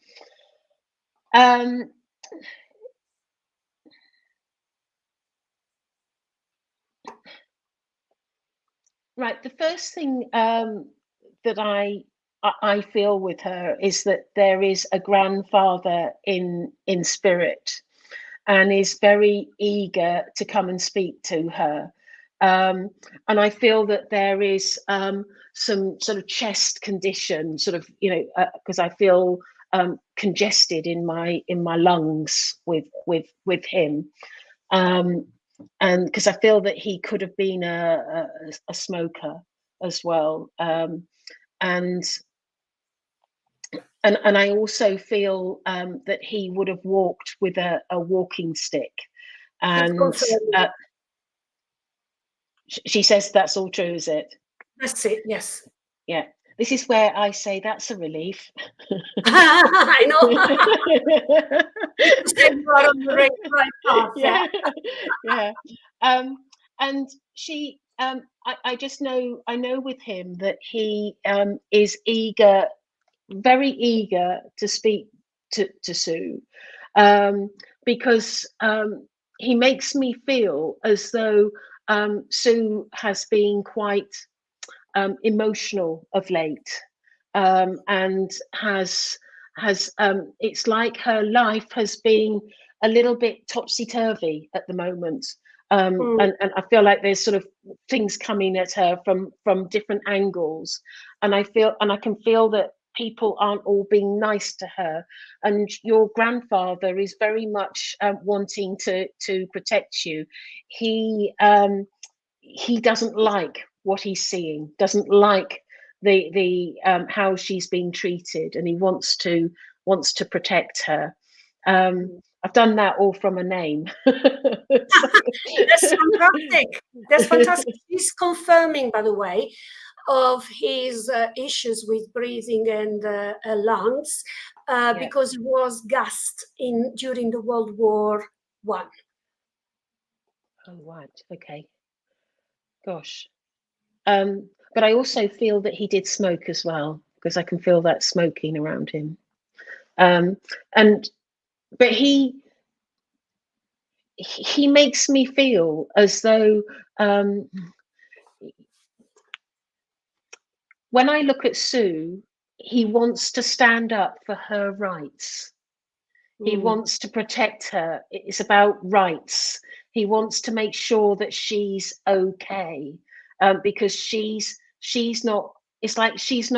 Right. The first thing that I feel with her is that there is a grandfather in spirit, and is very eager to come and speak to her. And I feel that there is some sort of chest condition, sort of, because I feel congested in my lungs with him. And because I feel that he could have been a smoker as well, and I also feel that he would have walked with a walking stick, and she says that's all true, is it? That's it. Yes. Yeah. This is where I say that's a relief. I know. You are on the right path. Yeah. And she, I just know, with him that he is eager, very eager to speak to Sue, because he makes me feel as though Sue has been quite emotional of late, and has it's like her life has been a little bit topsy-turvy at the moment, and I feel like there's sort of things coming at her from different angles, and I can feel that people aren't all being nice to her, and your grandfather is very much wanting to protect you. He doesn't like what he's seeing, doesn't like the how she's being treated, and he wants to protect her. I've done that all from a name. That's fantastic. That's fantastic. He's confirming, by the way, of his issues with breathing and lungs, because he was gassed during the World War I. Oh, right. Okay. Gosh. But I also feel that he did smoke as well, because I can feel that smoking around him. But he he makes me feel as though when I look at Sue, he wants to stand up for her rights. He wants to protect her. It's about rights. He wants to make sure that she's okay, because she's not. It's like she's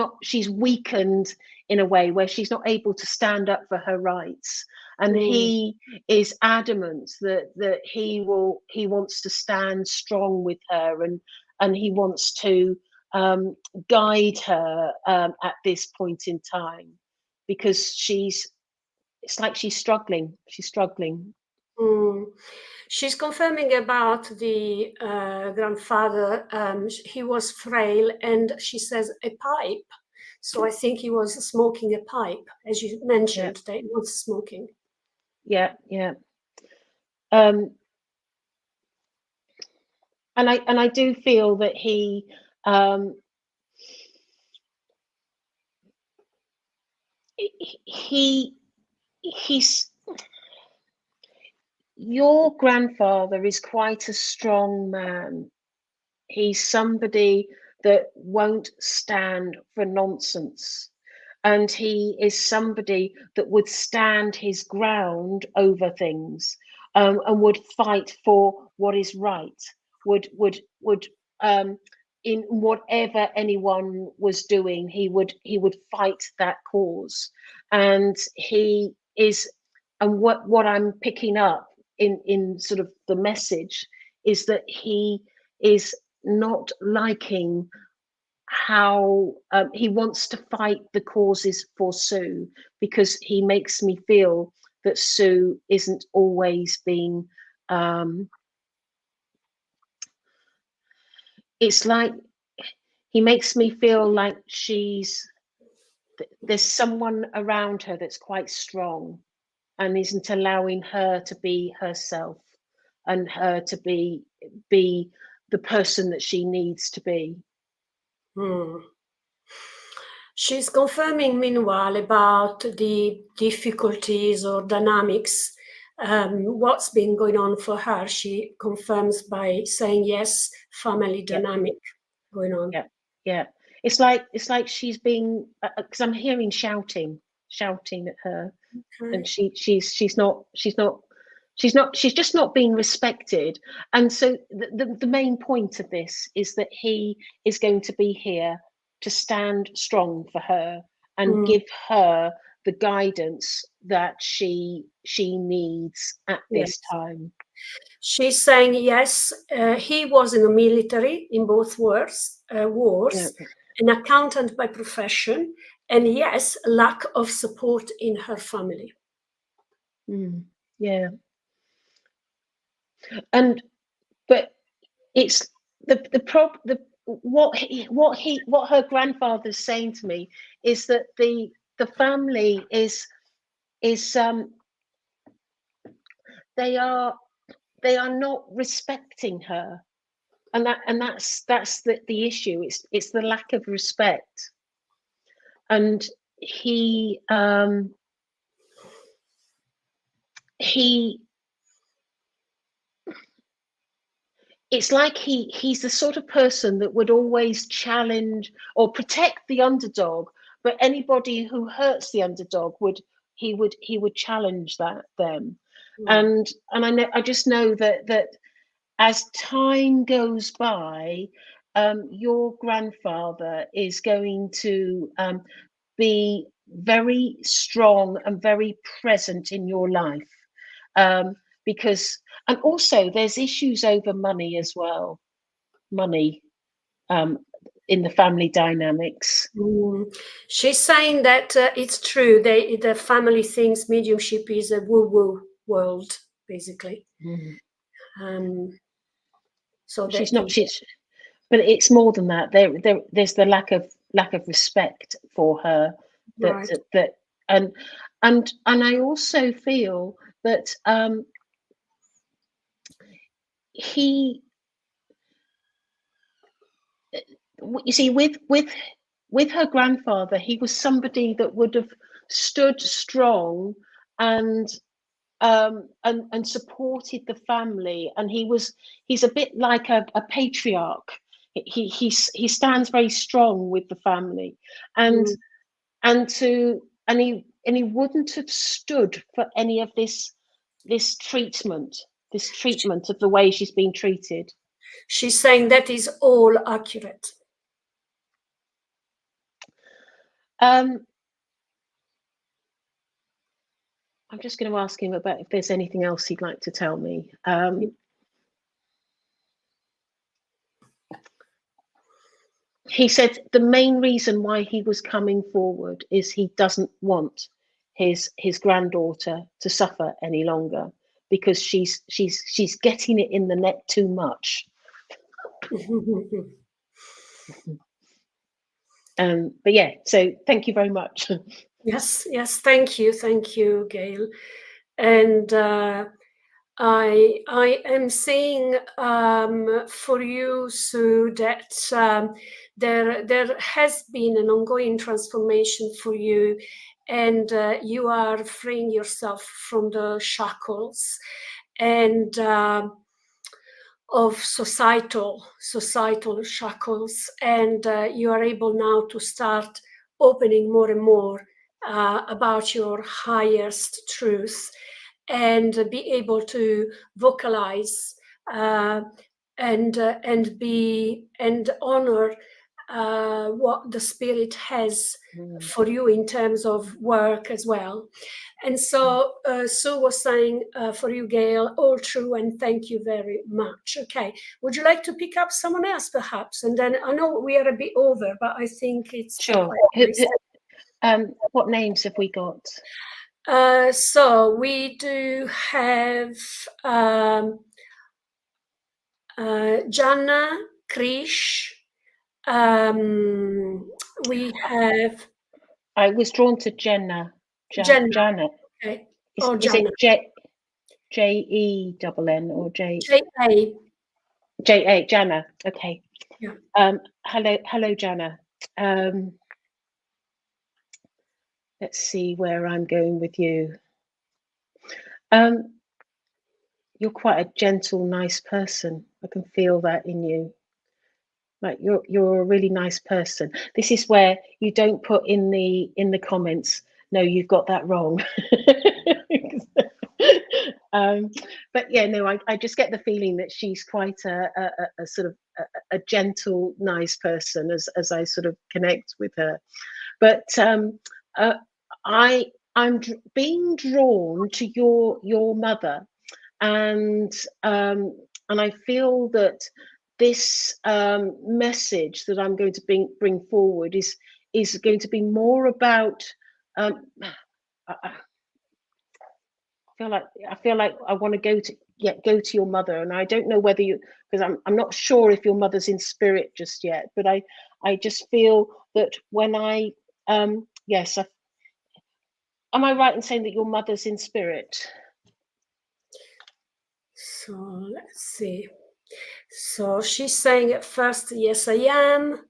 weakened in a way where she's not able to stand up for her rights. And he is adamant that he wants to stand strong with her, and he wants to guide her at this point in time, because it's like she's struggling. She's confirming about the grandfather. He was frail, and she says a pipe. So I think he was smoking a pipe, as you mentioned, that he was smoking. Yeah. And I do feel that he's your grandfather is quite a strong man. He's somebody that won't stand for nonsense. And he is somebody that would stand his ground over things, and would fight for what is right, would in whatever anyone was doing, he would fight that cause. And he is, and what I'm picking up in sort of the message is that he is not liking how he wants to fight the causes for Sue, because he makes me feel that Sue isn't always being it's like he makes me feel like there's someone around her that's quite strong and isn't allowing her to be herself, and her to be the person that she needs to be. She's confirming, meanwhile, about the difficulties or dynamics, what's been going on for her. She confirms by saying, yes, family dynamic going on. Yeah. It's like she's being, because I'm hearing shouting at her, and she's just not being respected. And so the main point of this is that he is going to be here to stand strong for her and give her the guidance that she needs at this time. She's saying, yes, he was in the military in both wars, an accountant by profession, and yes, lack of support in her family. Yeah. But it's what her grandfather's saying to me is that the family is they are not respecting her, and that's the issue. It's the lack of respect. And it's like he's the sort of person that would always challenge or protect the underdog, but anybody who hurts the underdog would challenge them. And I just know that as time goes by, your grandfather is going to be very strong and very present in your life, because, and also there's issues over money as well, in the family dynamics. She's saying that it's true, the family thinks mediumship is a woo-woo world, basically. So but it's more than that. There's the lack of respect for her, and I also feel that you see, with her grandfather, he was somebody that would have stood strong and and supported the family. And he's a bit like a patriarch. He stands very strong with the family, and he wouldn't have stood for any of this treatment of the way she's been treated. She's saying that is all accurate. I'm just going to ask him about if there's anything else he'd like to tell me. He said the main reason why he was coming forward is he doesn't want his granddaughter to suffer any longer, because she's getting it in the neck too much. But yeah, so thank you very much. Yes, thank you, Gail. And I am saying for you, Sue, that there has been an ongoing transformation for you, and you are freeing yourself from the shackles and of societal shackles, and you are able now to start opening more and more about your highest truth, and be able to vocalize and honor what the spirit has for you in terms of work as well. And so Sue was saying for you, Gail, all true, and thank you very much. Okay, would you like to pick up someone else perhaps? And then I know we are a bit over, but I think it's sure. What names have we got? So we do have Jana, Krish. We have. I was drawn to Jenna. Jana. Okay. Is it Jen or J-A? J-A, Jana. Okay. Yeah. Hello, Jana. Let's see where I'm going with you. You're quite a gentle, nice person. I can feel that in you. Like you're a really nice person. This is where you don't put in the comments, no, you've got that wrong. But yeah, no, I just get the feeling that she's quite a sort of a gentle, nice person as I sort of connect with her. But I'm being drawn to your mother, and I feel that this message that I'm going to bring forward is going to be more about. I feel like I want to go to your mother, and I don't know whether you, because I'm not sure if your mother's in spirit just yet, but I just feel that when yes, am I right in saying that your mother's in spirit? So let's see. So she's saying at first, yes, I am.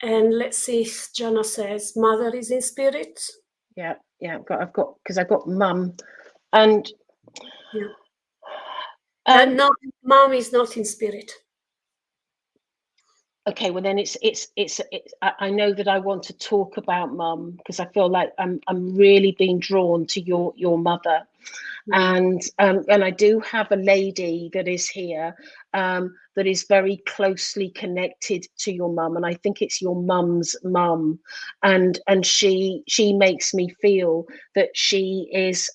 And let's see if Jana says, mother is in spirit. Yeah, I've got mum, and no, mum is not in spirit. Okay, well then it's I know that I want to talk about mum, because I feel like I'm really being drawn to your mother. And I do have a lady that is here that is very closely connected to your mum, and I think it's your mum's mum, and she makes me feel that she is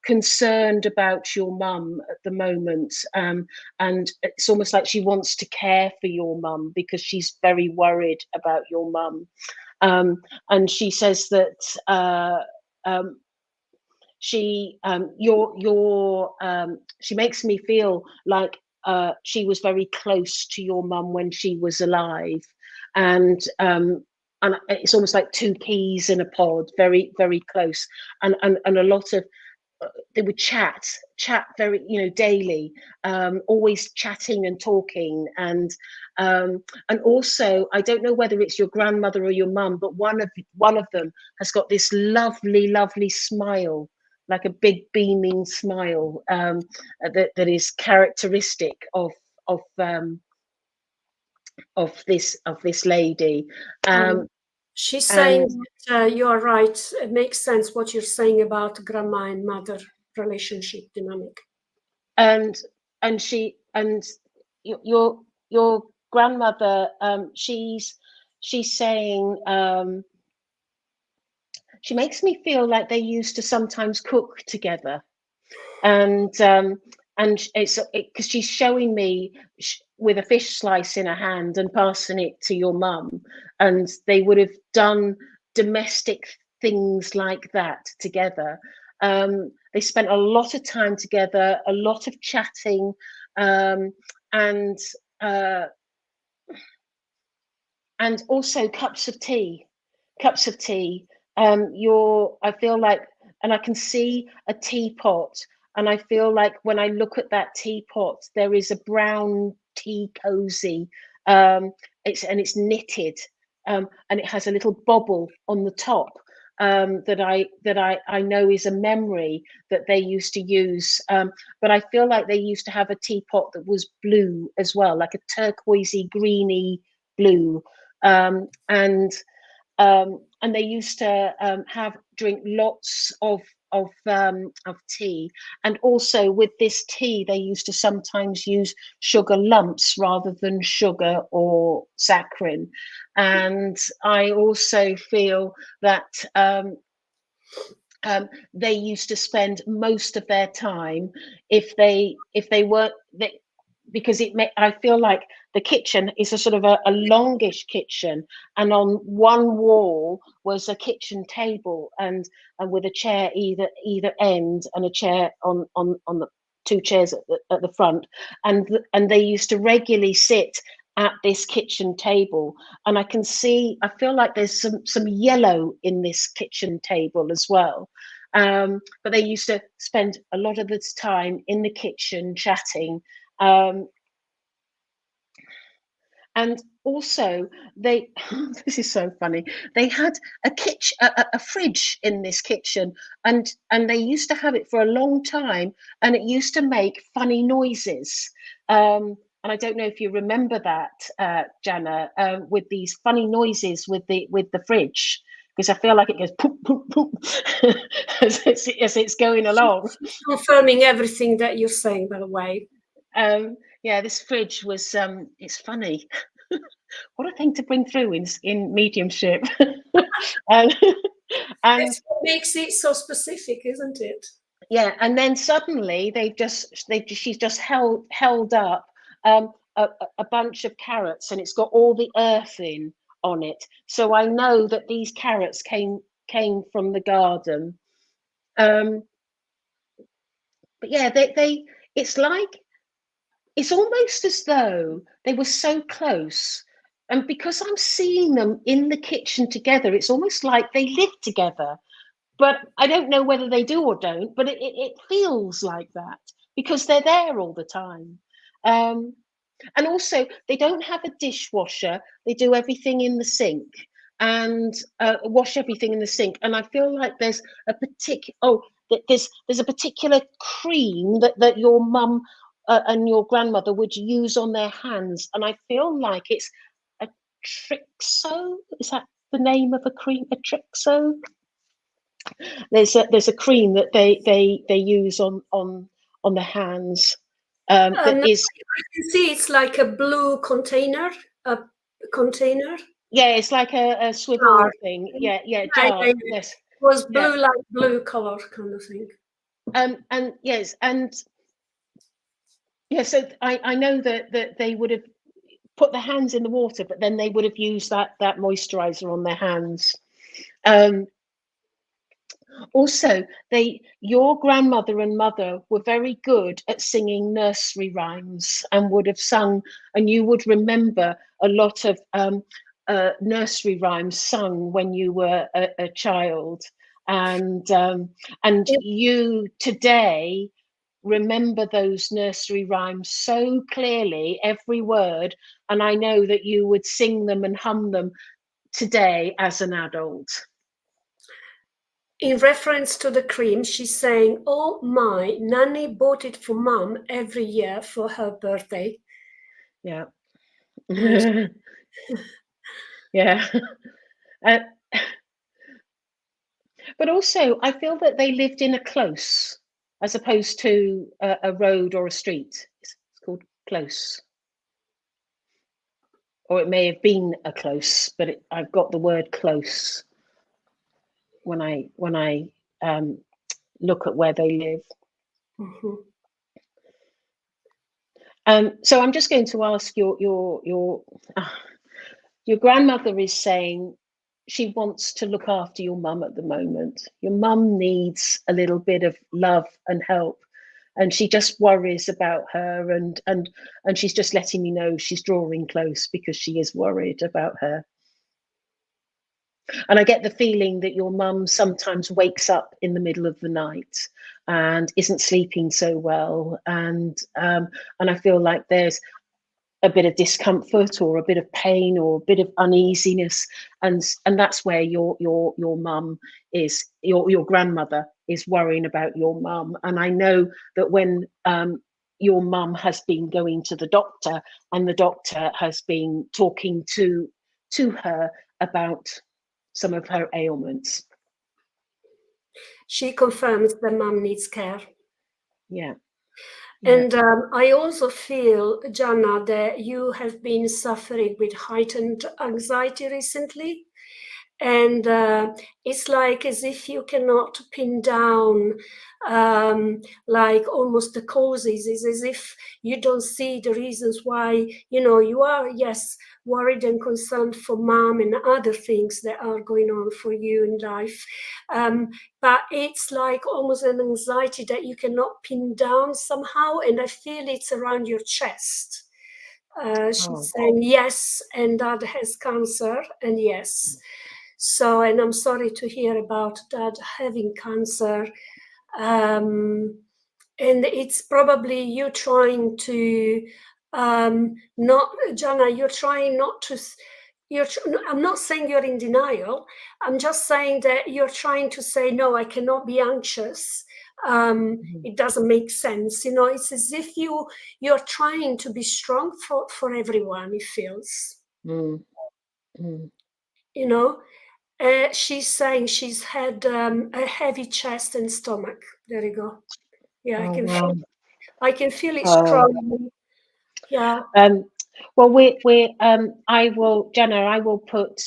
concerned about your mum at the moment, and it's almost like she wants to care for your mum because she's very worried about your mum, and she says that she she makes me feel like she was very close to your mum when she was alive, and it's almost like two peas in a pod, very, very close, and a lot of they would chat very, daily, always chatting and talking, and also I don't know whether it's your grandmother or your mum, but one of them has got this lovely, lovely smile like a big beaming smile that is characteristic of this lady. She's saying that you are right. It makes sense what you're saying about grandma and mother relationship dynamic. And your grandmother, she's saying, she makes me feel like they used to sometimes cook together, and it's because she's showing me with a fish slice in her hand and passing it to your mum, and they would have done domestic things like that together. They spent a lot of time together, a lot of chatting, and also cups of tea. I feel like, and I can see a teapot, and I feel like when I look at that teapot, there is a brown tea cozy. It's knitted, and it has a little bobble on the top, that I know is a memory that they used to use. But I feel like they used to have a teapot that was blue as well, like a turquoisey, greeny blue, and they used to drink lots of tea, and also with this tea they used to sometimes use sugar lumps rather than sugar or saccharin. And I also feel that they used to spend most of their time, if they weren't, because I feel like the kitchen is a sort of a longish kitchen, and on one wall was a kitchen table, and with a chair either end, and a chair on the two chairs at the front, and they used to regularly sit at this kitchen table. And I feel like there's some yellow in this kitchen table as well. But they used to spend a lot of this time in the kitchen chatting. And also they this is so funny, they had a fridge in this kitchen, and they used to have it for a long time, and it used to make funny noises. And I don't know if you remember that, Jana, with these funny noises with the fridge, because I feel like it goes poop, poop, poop as it's going along. Confirming everything that you're saying, by the way. Yeah, this fridge was, it's funny. What a thing to bring through in mediumship. And That's what makes it so specific, isn't it? Yeah, and then suddenly she's just held up a bunch of carrots, and it's got all the earth on it. So I know that these carrots came from the garden. But yeah, it's almost as though they were so close, and because I'm seeing them in the kitchen together, it's almost like they live together. But I don't know whether they do or don't, but it feels like that, because they're there all the time. And also, they don't have a dishwasher. They do everything in the sink, and wash everything in the sink. And I feel like there's a there's a particular cream that your mum and your grandmother would use on their hands. And I feel like it's a Trixo. Is that the name of a cream? A Trixo? There's a cream that they use on the hands. That is. I can see it's like a blue container. A container. Yeah, it's like a swivel jar thing. Yeah, jar. Yes. It was blue, like blue color kind of thing. And yes, and yeah. So I know that they would have put their hands in the water, but then they would have used that moisturizer on their hands. Also, your grandmother and mother were very good at singing nursery rhymes, and would have sung, and you would remember a lot of nursery rhymes sung when you were a child, and you today remember those nursery rhymes so clearly, every word, and I know that you would sing them and hum them today as an adult. in reference to the cream, she's saying, "Oh my, Nanny bought it for Mum every year for her birthday." Yeah. Yeah. But also, I feel that they lived in a close as opposed to a road or a street. It's called close. Or it may have been a close, but I've got the word close when I look at where they live. Mm-hmm. So I'm just going to ask your grandmother is saying she wants to look after your mum at the moment. Your mum needs a little bit of love and help, and she just worries about her, and she's just letting me know she's drawing close because she is worried about her. And I get the feeling that your mum sometimes wakes up in the middle of the night and isn't sleeping so well, and I feel like there's a bit of discomfort or a bit of pain or a bit of uneasiness, and that's where your mum is, your grandmother is worrying about your mum. And I know that when your mum has been going to the doctor, and the doctor has been talking to her about some of her ailments. She confirms that Mum needs care. Yeah. And I also feel, Jana, that you have been suffering with heightened anxiety recently. And it's like as if you cannot pin down like almost the causes. It's as if you don't see the reasons why, you are, yes, worried and concerned for Mom and other things that are going on for you in life. But it's like almost an anxiety that you cannot pin down somehow. And I feel it's around your chest. She's saying yes, and Dad has cancer, and yes. So, and I'm sorry to hear about Dad having cancer. And it's probably you trying to not, Jana, you're trying not to, I'm not saying you're in denial. I'm just saying that you're trying to say, no, I cannot be anxious. It doesn't make sense. It's as if you're trying to be strong for everyone, it feels. She's saying she's had a heavy chest and stomach. There you go. Yeah, I can feel it strongly. Yeah. Well, I will, Jenna, I will put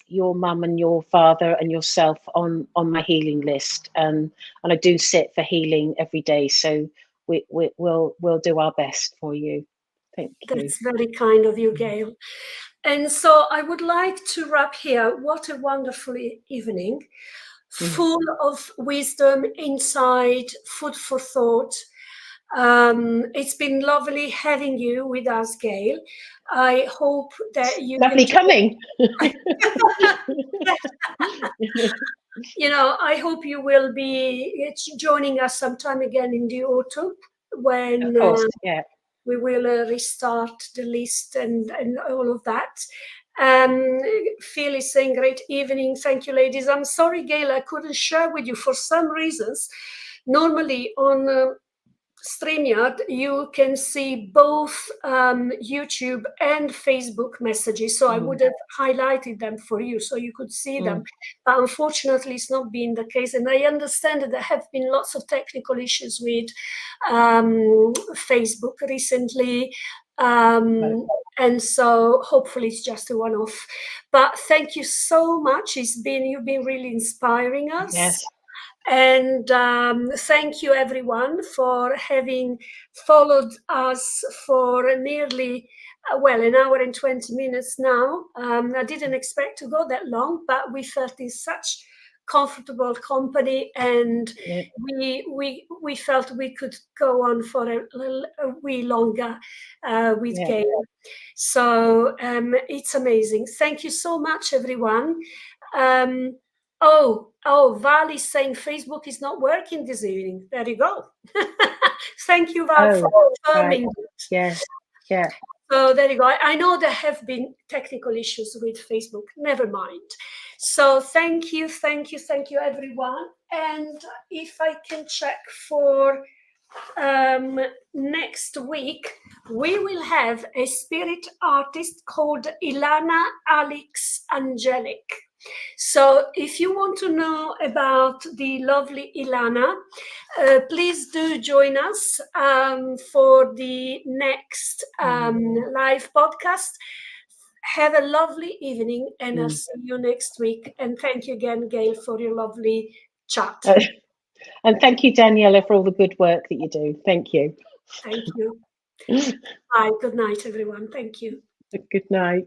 your mum and your father and yourself on my healing list, and I do sit for healing every day. So we'll do our best for you. Thank you. That's very kind of you, Gail. And so I would like to wrap here. What a wonderful evening, full of wisdom, insight, food for thought. It's been lovely having you with us, Gail. I hope that you lovely coming. I hope you will be joining us sometime again in the autumn when of course, we will restart the list and all of that. Phil is saying, great evening. Thank you, ladies. I'm sorry, Gail, I couldn't share with you for some reasons. Normally on StreamYard, you can see both YouTube and Facebook messages. So I would have highlighted them for you so you could see them. But unfortunately, it's not been the case. And I understand that there have been lots of technical issues with Facebook recently. And so hopefully it's just a one-off. But thank you so much. You've been really inspiring us. Yes. And thank you, everyone, for having followed us for nearly, an hour and 20 minutes now. I didn't expect to go that long, but we felt in such comfortable company, and we felt we could go on for a wee longer with Gail. So it's amazing. Thank you so much, everyone. Val is saying Facebook is not working this evening. There you go. Thank you, Val, for confirming. Yes, yeah. So there you go. I know there have been technical issues with Facebook. Never mind. So thank you, everyone. And if I can check for next week, we will have a spirit artist called Ilana Alex Angelic. So if you want to know about the lovely Ilana, please do join us for the next live podcast. Have a lovely evening, and I'll see you next week. And thank you again, Gail, for your lovely chat. And thank you, Daniela, for all the good work that you do. Thank you. Thank you. Bye. Good night, everyone. Thank you. Good night.